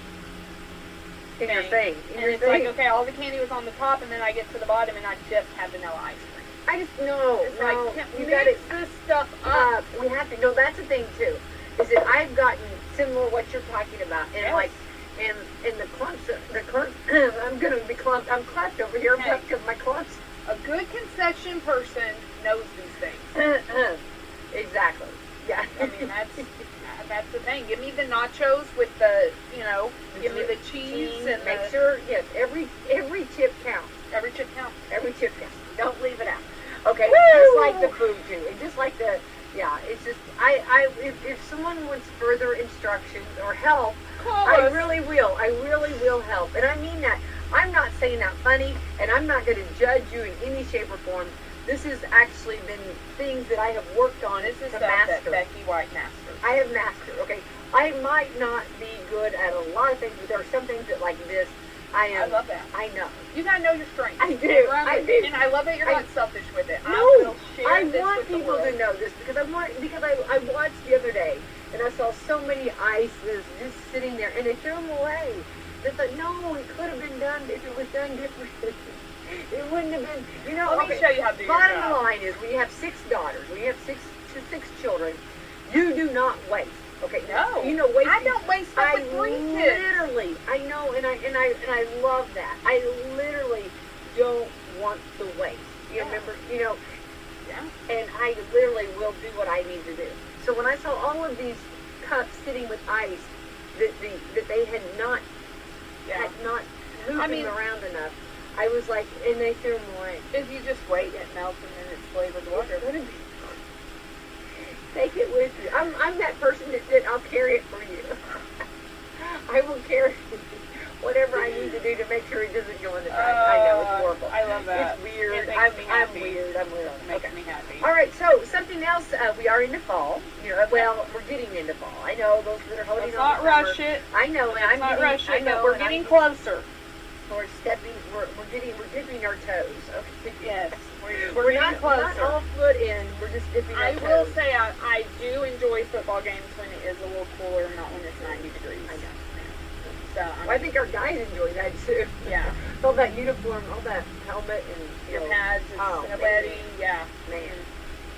In your thing.
And it's like, okay, all the candy was on the top, and then I get to the bottom, and I just have vanilla ice cream.
I just no.
It's like,
You
mix
got it.
this stuff up.
We have to. No, that's the thing too. Is that I've gotten similar what you're talking about, and
Yes.
like, and the clumps. I'm gonna be clumped. I'm clumped over here
Hey.
because my clumps.
A good concession person knows these things.
Exactly. Yeah.
I mean, that's the thing. Give me the nachos with the, give me the cheese and
make
the,
sure. Yes, every chip counts.
every chip counts.
Every chip counts. Don't leave it out. Okay.
Woo!
Just like the food too, and just like the. Yeah, it's just if someone wants further instructions or help,
Call
I
us.
really will help. And I mean that. I'm not saying that funny, and I'm not going to judge you in any shape or form. This has actually been things that I have worked on
This is
to
stuff that
master.
Becky White masters.
I have mastered, okay? I might not be good at a lot of things, but there are some things that like this, I am.
I love that.
I know.
You gotta know your strengths.
I do,
And run
I
with
do.
it. And I love that you're
I-
not selfish with it. I
No,
will share
I
this
want
with the
people to
world.
know this because I watched the other day and I saw so many ices just sitting there and they threw them away. They thought, no, it could have been done if it was done differently. It wouldn't have been,
Let me show you how to do your
Bottom
job.
line is, when you have 6 daughters, when you have six children, you do not waste. Okay,
No.
Wasting.
I don't waste stuff
I
with 3 kids.
literally, I know, and I love that. I literally don't want to waste. You
Yeah.
remember,
Yeah.
and I literally will do what I need to do. So when I saw all of these cups sitting with ice that they had not moved
I mean-
them around enough, I was like, and they threw them away.
If you just wait, it melts and then it's flavored water.
It's gonna be- Take it with you. I'm that person that I'll carry it for you. I will carry whatever I need to do to make sure it doesn't go in the trash. I know it's horrible.
I love that.
It's weird.
It makes
I'm
me happy.
weird. I'm weird.
It makes
Okay.
me happy.
All right. So something else. We are into fall. Well, we're getting into fall. I know those that are holding
Let's
on.
not
to
rush
summer.
it.
I know, and
Let's
I'm
not
getting,
rush
I
it,
know,
but we're
and
getting
I'm-
closer.
We're dipping our toes. Okay.
Yes.
We're
getting
not all foot in. We're just dipping our
I
toes.
will say I do enjoy football games when it is a little cooler, not when it's 90 degrees.
I know.
So,
I think our guys enjoy that too.
yeah.
All that uniform, all that helmet, and
Your pads,
oh,
sweaty, yeah.
man.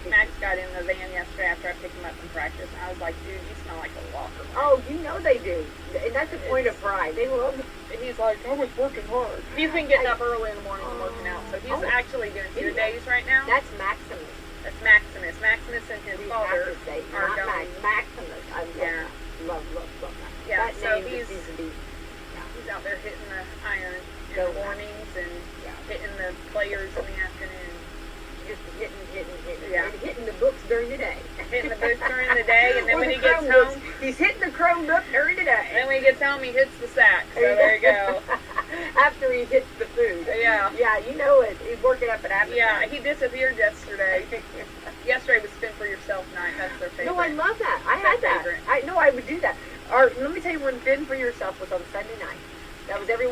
Max got in the van yesterday after I picked him up from practice, and I was like, dude, you smell like a locker.
Oh, you know they do, and that's a point of pride. They love.
And he's like, I was working hard. He's been getting up early in the morning and working out, so he's
Oh.
actually doing 2 days right now.
That's Maximus.
That's Maximus. Maximus and his
We
father
have to say,
are
not
going.
Maximus. I love
Yeah.
that. Love that.
Yeah,
That
so
name
he's-
just needs to be.
He's out there hitting the iron in
Go.
the mornings and
Yeah.
hitting the players in the afternoon.
Just hitting,
Yeah.
and hitting the books during the day.
Hitting the books during the day, and then
Or
when
the
he gets
Chromebooks.
home,
He's hitting the Chromebook during the day.
then when he gets home, he hits the sack. So there you go.
After he hits the food.
Yeah.
Yeah, you know it. He's working up an appetite.
Yeah, he disappeared yesterday. Yesterday was Spin for Yourself night. That's their favorite.
No, I love that. I
My
had that.
favorite.
I know I would do that. Or let me tell you, when Fend for Yourself was on Sunday night. That was every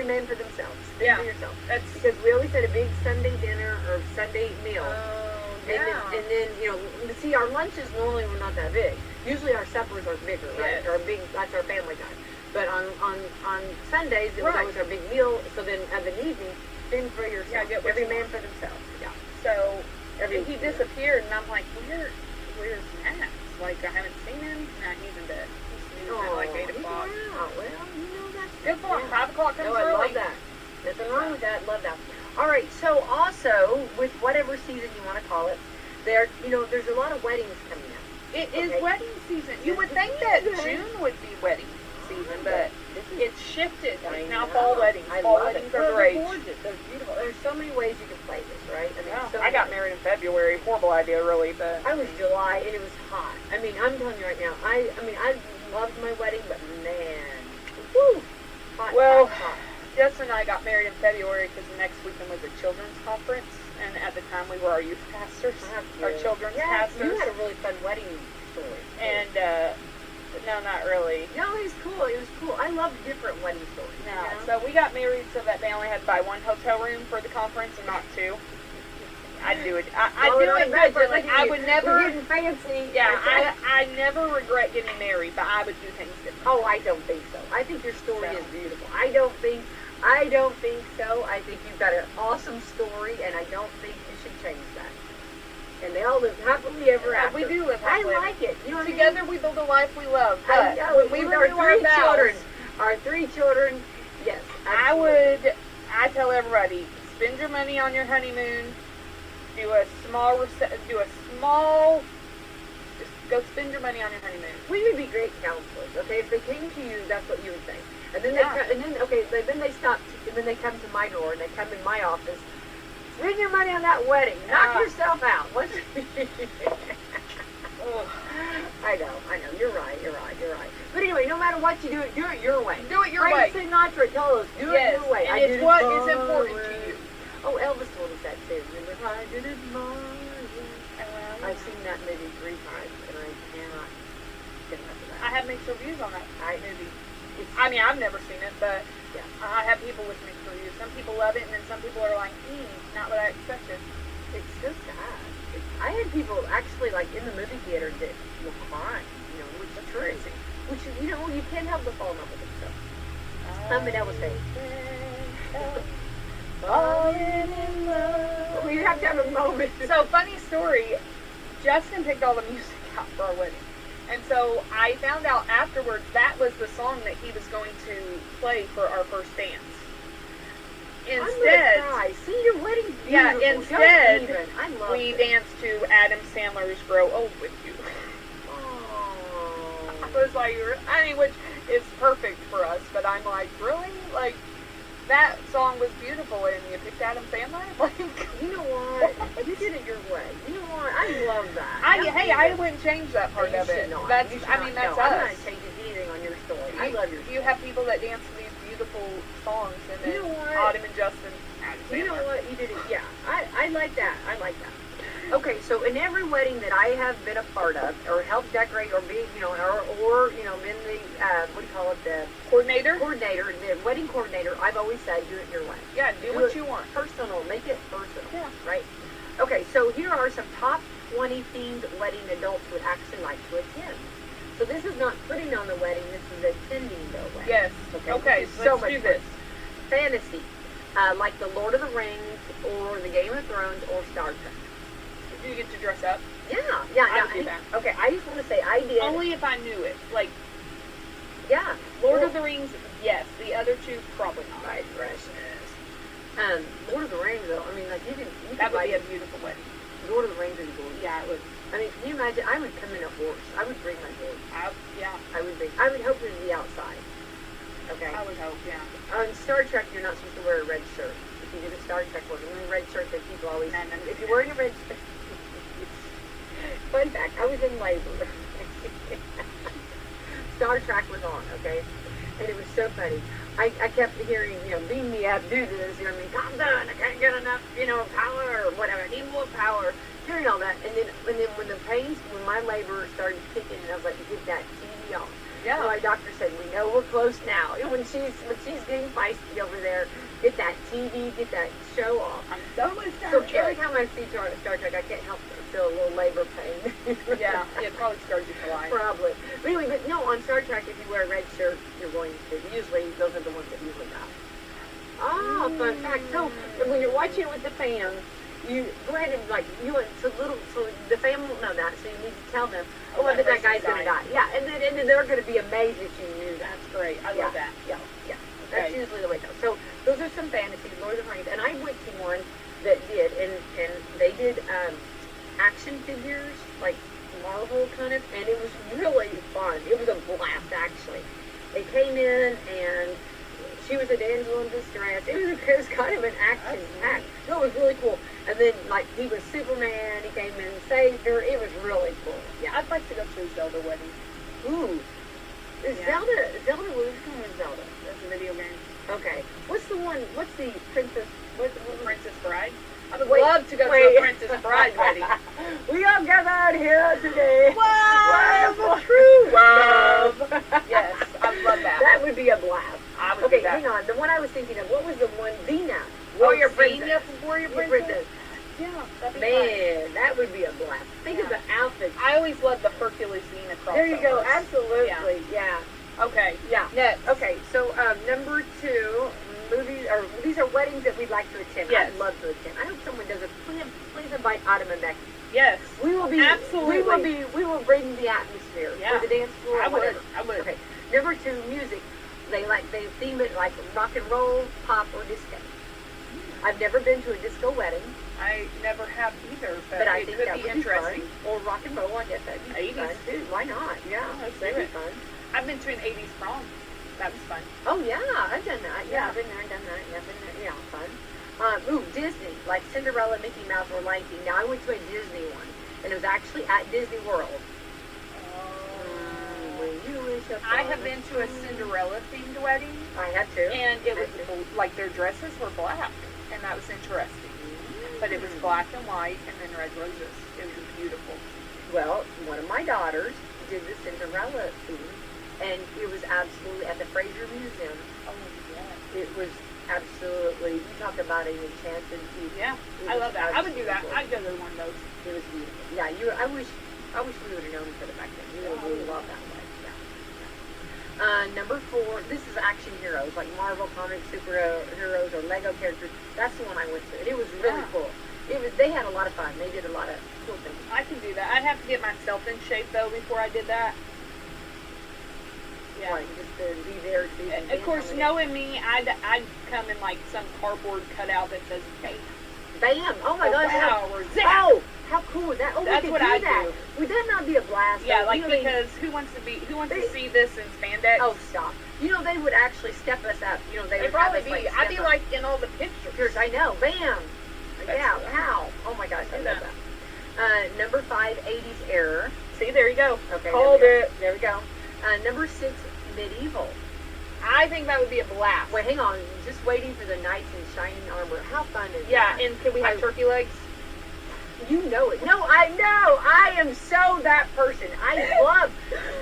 man for themselves. Fend for yourself.
That's
Because we always had a big Sunday dinner or Sunday meal. And then, see, our lunches normally were not that big. Usually our suppers are bigger, right?
Yes.
Or big, that's our family time. But on Sundays, it was always our big meal. So then, of an evening, Fend for Yourself.
Yeah,
every man for themselves. Yeah.
So he disappeared, and I'm like, where's Max? Like, I haven't seen him. Nah, he's in bed. He's snoozing at like 8 o'clock.
Yeah, well, that's
Good for him. 5 o'clock comes
No, I
early.
love that. Nothing wrong with that. Love that. All right. So also, with whatever season you want to call it, there's a lot of weddings coming up.
It is wedding season. You would think that June would be wedding season, but it's shifted. It's now fall weddings. Fall weddings are
They're
great.
gorgeous. They're beautiful. There's so many ways you can play this, right? I mean,
I got married in February. Horrible idea, really, but
I was July and it was hot. I mean, I'm telling you right now. I loved my wedding, but man, whew, hot.
Well,
hot.
Justin and I got married in February because the next weekend was a children's conference, and at the time we were our youth pastors, our children's pastors.
You had a really fun wedding story.
And no, not really.
No, it was cool. It was cool. I love different wedding stories.
No. So we got married so that they only had to buy one hotel room for the conference and not two. I do it. I do it differently. I would never.
We're getting fancy.
Yeah, I never regret getting married, but I would do things differently.
Oh, I don't think so. I think your story is beautiful. I don't think so. I think you've got an awesome story, and I don't think you should change that. And they all live happily ever after.
We do live happily.
I like it. You know what
Together
I mean?
we build a life we love.
I
But
know.
when we
With
renew our vows,
our three children, yes. Absolutely.
I tell everybody, spend your money on your honeymoon. Just go spend your money on your honeymoon.
We would be great counselors, okay? If they came to you, that's what you would say. And then then they stop, and then they come to my door, and they come in my office. Spend your money on that wedding. Knock yourself out. I know. You're right. But anyway, no matter what you do it your way.
Do it your way.
Frank Sinatra told us, do it your way.
And it's what is important to you.
Oh, Elvis told us that too. Remember, I did it my way. I've seen that movie 3 times, and I cannot get enough of that.
I have mixed reviews on that movie.
I've
never seen it, but I have people with mixed reviews. Some people love it, and then some people are like, not what I expected.
It's so sad. I had people actually, like, in the movie theater that were crying, which is crazy. Which, you can't help but fall in love with it, so. But that was fake. Falling in love. We have to have a moment.
So, funny story, Justin picked all the music out for our wedding. And so I found out afterwards that was the song that he was going to play for our first dance. Instead,
see, your wedddy's beautiful.
Yeah, instead, we
it.
danced to Adam Sandler's "Grow Old with You."
Oh.
I was like, which is perfect for us. But I'm like, really? Like, that song was beautiful, and you picked Adam Sandler? Like,
you know what? You did it your way. You know what? I love that.
I wouldn't change that part of it. That's us.
I'm not changing anything on your story. I love your story.
You have people that dance to these beautiful songs, and then Autumn and Justin.
You know what? You did it. Yeah, I like that. Okay, so in every wedding that I have been a part of, or helped decorate, or be, been the, what do you call it, the
coordinator,
the wedding coordinator, I've always said, do it your way.
Yeah, do what you want.
Personal, make it personal.
Yeah.
Right? Okay, so here are some top 20 themed wedding adults would actually like to attend. So this is not putting on the wedding, this is attending the wedding.
Yes. Okay, so let's do this.
Fantasy, like the Lord of the Rings, or the Game of Thrones, or Star Trek.
Do you get to dress up?
Yeah.
I would do that.
Okay, I just want to say I did.
Only if I knew it. Like,
yeah.
Lord of the Rings, yes. The other two, probably not.
My precious. Lord of the Rings, though, I mean, like, you
that would be a beautiful wedding.
Lord of the Rings is gorgeous.
Yeah, it would.
I mean, can you imagine? I would come in a horse. I would bring my horse. I would hope it would be outside. Okay?
I would hope, yeah.
On Star Trek, you're not supposed to wear a red shirt. If you do the Star Trek one, red shirt that people always... If you're wearing a red shirt... Fun fact, I was in labor. Star Trek was on, okay? And it was so funny. I kept hearing, beam me up, do this, I'm done, I can't get enough, power, or whatever, I need more power. hearing all that, and then when the pains, when my labor started kicking, and I was like, get that TV off.
Yeah.
So my doctor said, we know we're close now. And when she's getting feisty over there, get that TV, get that show off.
I'm done with Star
So
Trek.
every time I see Star Trek, I can't help but feel a little labor pain.
Yeah, it probably scarred you for life.
Probably. But anyway, but no, on Star Trek, if you wear a red shirt, you're going to, usually, those are the ones that usually die. Ah, fun fact. So, when you're watching it with the fam, you go ahead and, like, so the fam won't know that, so you need to tell them, oh, I bet that guy's going to die. Yeah, and then they're going to be amazed that you knew that.
That's great. I love that.
Yeah.
Okay.
That's usually the way it goes. So, those are some fantasies, Lord of the Rings, and I went to one that did, and they did action figures, like Marvel kind of, and it was really fun. It was a blast, actually. They came in, and she was a damsel in distress. It was kind of an action act. No, it was really cool. And then, like, he was Superman. He came in and saved her. It was really cool. Yeah.
I'd like to go to a Zelda wedding.
Ooh. Is
Yeah.
Zelda, which one is Zelda?
That's a video game.
Okay. What's the Princess,
Princess Bride. I would
Wait,
love to go to
wait.
a Princess Bride wedding.
We all gathered here today.
Love,
For true love.
Yes, I love that.
That would be a blast.
I would
Okay,
do that.
hang on. The one I was thinking of, what was the one? Xena.
Warrior
Princess.
Princess. Warrior
Your
Princess. Yeah, that'd be fun.
Man, that would be a blast. Think of
Yeah.
the outfits.
I always loved the Hercules Xena crossover.
There you go. Absolutely. Yeah.
Okay.
Yeah.
Next.
Okay, so number 2, movies, or these are weddings that we'd like to attend.
Yes.
I'd love to attend. I hope someone does it. Please invite Autumn and Becky.
Yes.
We will be
Absolutely.
We will bring the atmosphere
Yeah.
for the dance floor.
I would.
whatever.
I would.
Okay. Number 2, music. They theme it like rock and roll, pop, or disco. I've never been to a disco wedding,
I never have either,
but I
it
think
could
that
be
would
interesting.
be fun. Or rock and roll, I guess that'd be
80s.
fun too. Why not? Yeah,
let's
that'd
do
be
it.
fun.
I've been to an 80s prom. That was fun.
Oh yeah, I've done that.
Yeah.
Yeah, I've been there, done that. Yeah, been there. Yeah, fun. Disney, like Cinderella, Mickey Mouse, or Lion King. Now I went to a Disney one, and it was actually at Disney World. When you wish upon
I have been to a Cinderella themed wedding,
I have too.
and it was like their dresses were black, and that was interesting. But it was black and white, and then red roses. It was beautiful.
Well, one of my daughters did the Cinderella theme, and it was absolutely at the Fraser Museum.
Oh yeah.
It was absolutely, you talk about an enchanted piece.
Yeah,
It
I
was
love that. I would do that.
beautiful.
I'd go to one of those.
It was beautiful. Yeah, I wish we would have known each other back then. We would have really loved that way. Yeah. Number 4, this is action heroes, like Marvel Comics superheroes or Lego characters. That's the one I went to, and it was really
Yeah.
cool. They had a lot of fun. They did a lot of cool things.
I could do that. I'd have to get myself in shape though before I did that. Yeah.
Like, just to be there to
Of
dance
course,
on the-
knowing me, I'd come in like some cardboard cutout that says "Bam."
Bam! Oh my
Oh,
gosh!
wow, or zap.
Oh, how cool is that? Oh,
That's
we
what
could do
I'd
that.
do.
Would that not be a blast?
Yeah,
though?
like
You know,
because who wants to see this in spandex?
oh, stop! You know they would actually step us up. You know they
It'd
would have
probably
us,
be.
like,
I'd
step
be
up.
like in all the pictures.
Pictures, I know. Bam!
That's
Yeah.
cool.
How? Oh my gosh, I
Do
love
that.
that. Number 5, 80s era.
See, there you go.
Okay,
Called
there we go.
it.
There we go. Number 6, medieval.
I think that would be a blast.
Wait, hang on. Just waiting for the knights in shining armor. How fun is
Yeah,
that?
and could we have
I-
turkey legs?
You know it. No, I know. I am so that person. I love,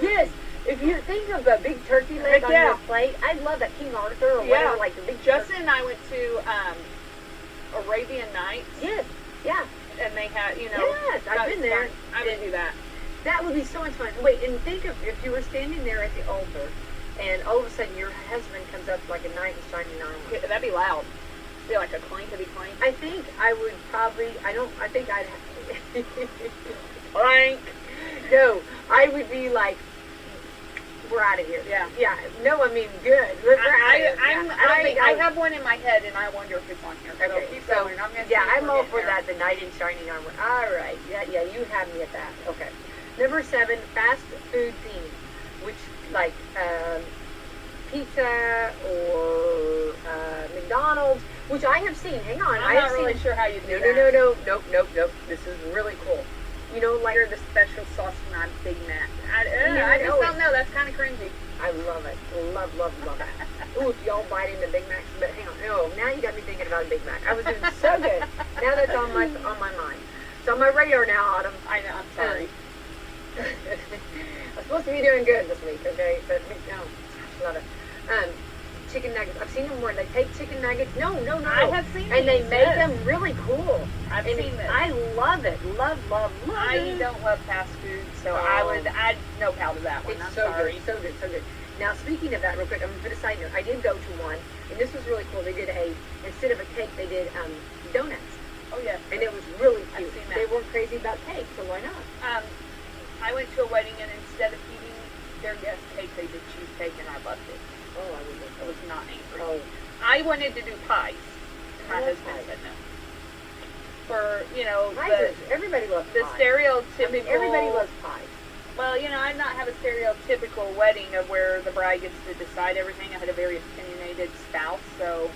yes. If you think of a big turkey leg
Heck
on
yeah.
your plate, I love that King Arthur or
Yeah.
whatever, like the big
Justin and I went to Arabian Nights,
Yes, yeah.
and they had,
Yes, I've
that
been
was
there.
fun. I would do that.
That would be so much fun. Wait, and think of if you were standing there at the altar, and all of a sudden your husband comes up like a knight in shining armor.
Yeah, that'd be loud. Be like a clinkety clink.
I think I would probably, I think I'd,
Clank.
no, I would be like, we're out of here.
Yeah.
Yeah. No, I mean, good. We're out of here. Yeah. don't think
I have one in my head, and I wonder if it's on here. So
Okay,
keep
so,
going. I'm gonna
yeah,
see if
I'm
we're
all
getting
for
there.
that, the knight in shining armor. All right. Yeah, you have me at that. Okay. Number 7, fast food theme, which, like, pizza or McDonald's, which I have seen. Hang on.
I'm
I
not
have
really
seen,
sure how you do
No,
that.
nope. This is really cool. You know, like,
You're the special sauce on Big Mac. I
know
just
it.
don't know. That's kind of cringy.
I love it. Love it. Ooh, if y'all bite into Big Macs, but hang on. Oh, now you got me thinking about a Big Mac. I was doing so good. Now that's on my mind. It's on my radar now, Autumn.
I know. I'm sorry.
I'm supposed to be doing good this week, okay? But no, I love it. Chicken nuggets. I've seen them where they take chicken nuggets. No.
I have seen
and they
these,
make
yes.
them really cool.
I've
and
seen this.
I love it. Love
I
it.
don't love fast food, so
Oh.
I'd no pal to that one.
It's
I'm
so
sorry.
good, so good, so good. Now, speaking of that, real quick, I'm going to put a side note. I did go to one, and this was really cool. They did instead of a cake, they did donuts.
Oh yeah.
And it was really
I've
cute.
seen that.
They weren't crazy about cake, so why not?
I went to a wedding, and instead of eating their guest cake, they did cheesecake, and I loved it.
Oh, I
I was not angry.
Oh,
I wanted to do pies, and my
I love
husband
pies.
said no. For
pies everybody loves
the
pies.
stereotypical.
I mean, everybody loves pies.
Well, I not have a stereotypical wedding of where the bride gets to decide everything. I had a very opinionated spouse, so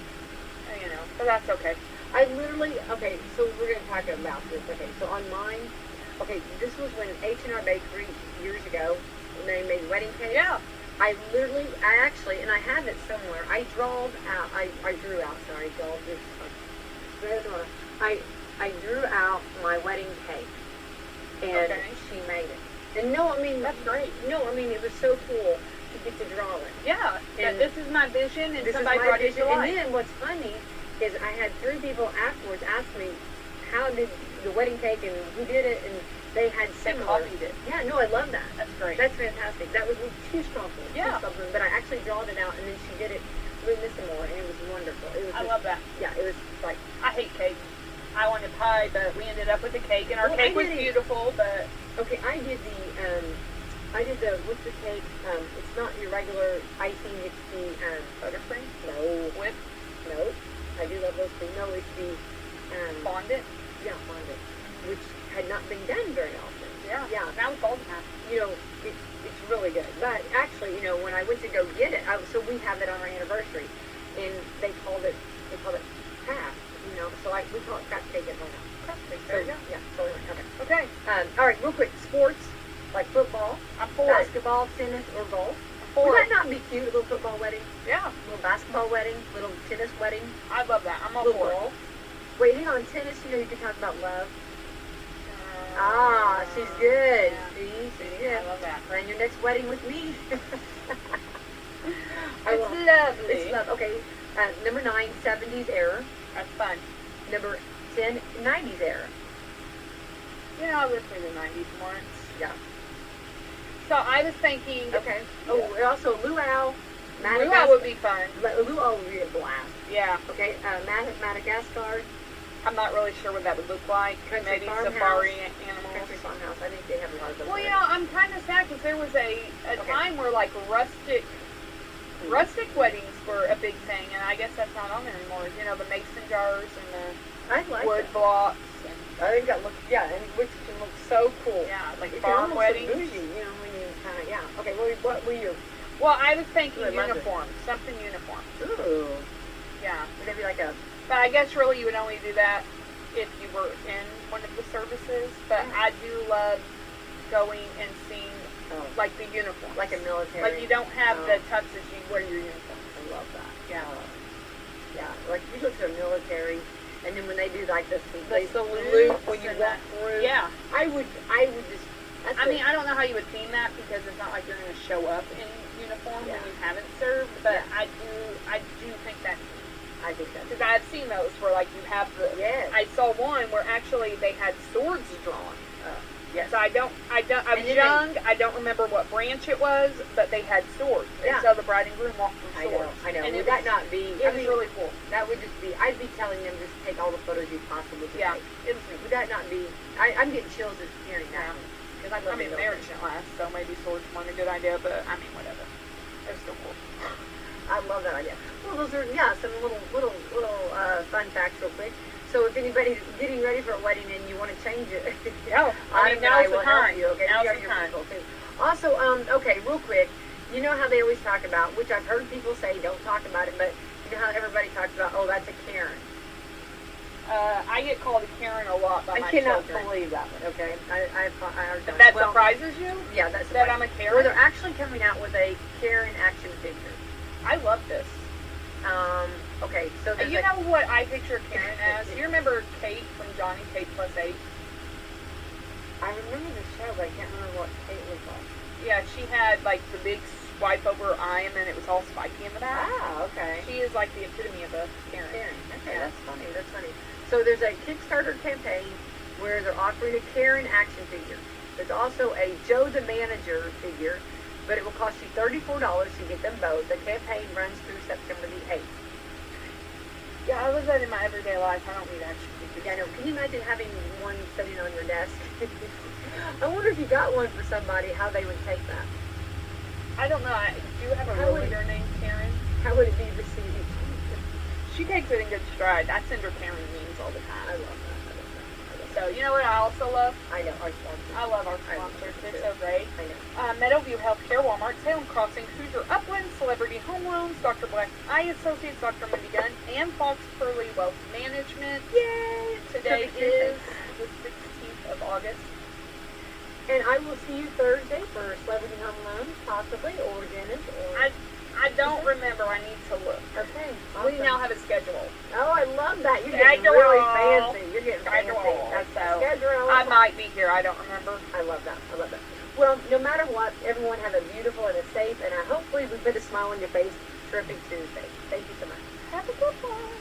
but that's okay.
Okay, so we're going to talk about this. Okay, so on mine, this was when H&R Bakery years ago, when they made wedding cakes.
Yeah.
I actually, and I have it somewhere, I drew out my wedding cake, and
Okay.
she made it. And
That's great.
it was so cool to get to draw it.
Yeah,
And
this is my vision, and
This is
somebody
my
brought it
vision.
to life.
And then what's funny is I had 3 people afterwards ask me, how did the wedding cake and who did it, and they had
They
similar.
copied it.
Yeah, no, I love that.
That's great.
That's fantastic. That was too strong.
Yeah.
But I actually drawed it out, and then she did it with Miss Moore, and it was wonderful. It was
I love that.
Yeah, it was like,
I hate cake. I wanted pie, but we ended up with the cake, and our
Well,
cake
I
was
did it.
beautiful, but
okay, I did what's the cake? It's not your regular icing, it's the,
buttercream,
no,
whipped,
no, I do love those too. No, it's the,
fondant.
yeah, fondant, which had not been done very often.
Yeah.
Yeah.
Now it's all time.
It's really good. But actually, when I went to go get it, so we have it on our anniversary, and they called it craft, so we call it craft cake at home.
There you go.
Yeah, so anyway,
Okay.
all right, real quick, sports, like football,
I'm for it.
basketball, tennis, or golf.
For
Would
it.
that not be cute? A little football wedding,
Yeah.
little basketball wedding, little tennis wedding,
I love that. I'm all
little
for it.
golf. Wait, hang on, tennis, you can talk about love. She's good.
Yeah.
See, she's
I
good.
love that.
Plan your next wedding with me.
It's lovely.
It's love. Okay, number 9, 70s era.
That's fun.
Number 10, 90s era.
I lived through the 90s once.
Yeah.
So I was thinking,
Okay. Oh, and also luau.
Luau would be fun.
Luau would be a blast.
Yeah.
Okay, Madagascar.
I'm not really sure what that would look like.
Country
Maybe
farmhouse.
safari animals.
Country farmhouse. I think they have a lot of those.
Well,
there.
I'm kind of sad because there was a
Okay.
time where like rustic weddings were a big thing, and I guess that's not on there anymore. The mason jars and the
I like
wood
it.
blocks. And,
I think that looks, and which can look so cool.
yeah, like
It's
farm
almost
weddings.
a bougie, when you kind of, yeah. Okay, what were you?
Well, I was thinking
Ooh, I love it.
uniform, something uniform.
Ooh.
Yeah,
Would that be like a,
but I guess really you would only do that if you were in one of the services. But I do love going and seeing like the uniform,
like a military?
like you don't have
Oh.
the tuxes, you wear your uniform.
I love that.
Yeah.
Yeah, like if you go to a military, and then when they do like the
salute
when you
and
walk
that.
through,
Yeah.
I would just. That's
I mean, I don't know how you would theme that because it's not like you're going to show up in uniform
Yeah.
when you haven't served. But
Yeah.
I do think that's
I think that's.
because I've seen those where like you have the.
Yes.
I saw one where actually they had swords drawn.
Yes.
So I was
And then
young. I don't remember what branch it was, but they had swords.
Yeah.
And so the bride and groom walked with
I know.
swords.
I know.
And
Would
it
that
was,
not be?
it was really cool.
That would just be. I'd be telling them just take all the photos you possibly can
Yeah.
take.
It was neat.
Would that not be? I'm getting chills just hearing that. Because I love
I mean,
the
marriage didn't last, so maybe swords weren't a good idea, but I mean, whatever. It's still cool.
I love that idea. Well, those are some little fun facts real quick. So if anybody's getting ready for a wedding and you want to change it,
Yeah, I mean, now's the
will help
time.
you. Okay,
Now's
we are
the
your
time.
people too. Also, okay, real quick. You know how they always talk about, which I've heard people say, don't talk about it, but you know how everybody talks about, oh, that's a Karen.
I get called a Karen a lot by
I
my
cannot
children.
believe that one. Okay, I
If that surprises you?
Yeah, that's
That I'm a Karen?
Well, they're actually coming out with a Karen action figure.
I love this.
Okay, so there's
You know what I picture Karen as? You remember Kate from Johnny Kate Plus 8?
I remember the show, but I can't remember what Kate looked like.
Yeah, she had like the big swipe over eye, and then it was all spiky in the back.
Ah, okay.
She is like the epitome of a Karen.
Okay,
Yeah.
that's funny. That's funny. So there's a Kickstarter campaign where they're offering a Karen action figure. There's also a Joe the Manager figure, but it will cost you $34 to get them both. The campaign runs through September the 8th.
Yeah, I live that in my everyday life. I don't need action figures.
Yeah, I know. Can you imagine having one sitting on your desk? I wonder if you got one for somebody, how they would take that.
I don't know. Do you have a
How would-
realtor named Karen?
How would it be received?
She takes it in good stride. I send her Karen memes all the
I
time.
love that. I love that. I love
So, you know what I also love?
that. I know. Our sponsors.
I love our
I love
sponsors.
them
They're
too.
so great.
I know.
Meadowview Healthcare, Walmart, Salem Crossing, Hoosier Upland, Celebrity Home Loans, Dr. Black's Eye Associates, Dr. Mindy Gunn, and Fox Curley Wealth Management.
Yay!
Today
Perfect
is
Tuesday.
the 16th of August.
And I will see you Thursday for Celebrity Home Loans, possibly, or Dennis, or...
I don't remember. I need to look.
Okay.
We
awesome.
now have a schedule.
Oh, I love that. You're getting
Schedule.
really fancy. You're getting
Schedule.
fancy. That's
So,
schedule.
I might be here. I don't remember.
I love that. I love that. Well, no matter what, everyone have a beautiful and a safe, and I hopefully we put a smile on your face. Terrific Tuesday. Thank you so much.
Have a good one.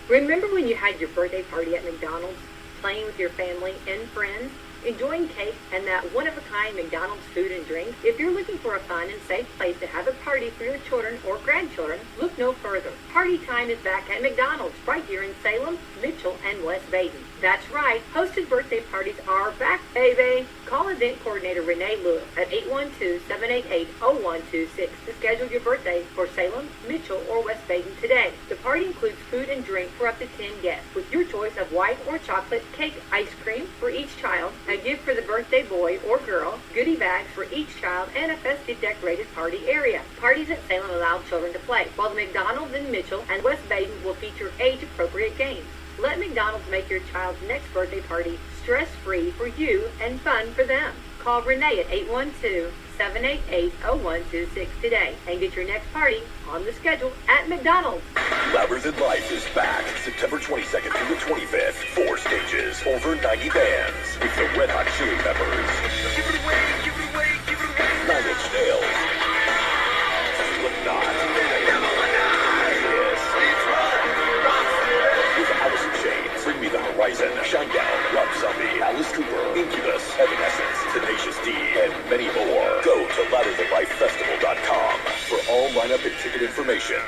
Remember when you had your birthday party at McDonald's, playing with your family and friends, enjoying cake and that one-of-a-kind McDonald's food and drink? If you're looking for a fun and safe place to have a party for your children or grandchildren, look no further. Party time is back at McDonald's right here in Salem, Mitchell, and West Baden. That's right, hosted birthday parties are back, baby. Call event coordinator Renee Lewis at 812-788-0126 to schedule your birthday for Salem, Mitchell, or West Baden today. The party includes food and drink for up to 10 guests, with your choice of white or chocolate cake, ice cream for each child, a gift for the birthday boy or girl, goodie bags for each child, and a festive decorated party area. Parties at Salem allow children to play, while the McDonald's in Mitchell and West Baden will feature age-appropriate games. Let McDonald's make your child's next birthday party stress-free for you and fun for them. Call Renee at 812-788-0126 today and get your next party on the schedule at McDonald's.
Labyrinth Life is back September 22nd through the 25th. 4 stages, over 90 bands with the Red Hot Chili Peppers, Nine Inch Nails, Slipknot, with Alice in Chains, Bring Me the Horizon, Shinedown, Rob Zombie, Alice Cooper, Incubus, Evanescence, Tenacious D, and many more. Go to LabyrinthLifeFestival.com for all lineup and ticket information.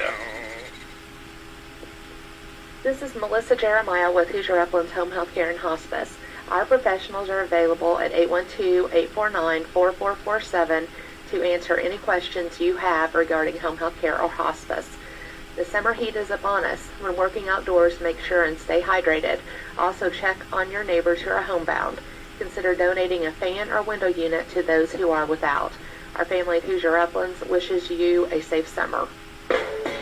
This is Melissa Jeremiah with Hoosier Uplands Home Health Care and Hospice. Our professionals are available at 812-849-4447 to answer any questions you have regarding home health care or hospice. The summer heat is upon us. When working outdoors, make sure and stay hydrated. Also check on your neighbors who are homebound. Consider donating a fan or window unit to those who are without. Our family at Hoosier Uplands wishes you a safe summer.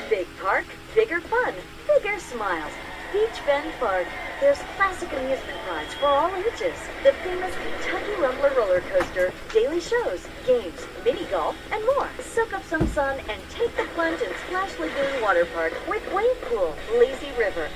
Big park, bigger fun, bigger smiles. Beach Bend Park. There's classic amusement rides for all ages. The famous Kentucky Rumbler roller coaster, daily shows, games, mini golf, and more. Soak up some sun and take the plunge in Splash Lagoon Water Park with wave pool, lazy river,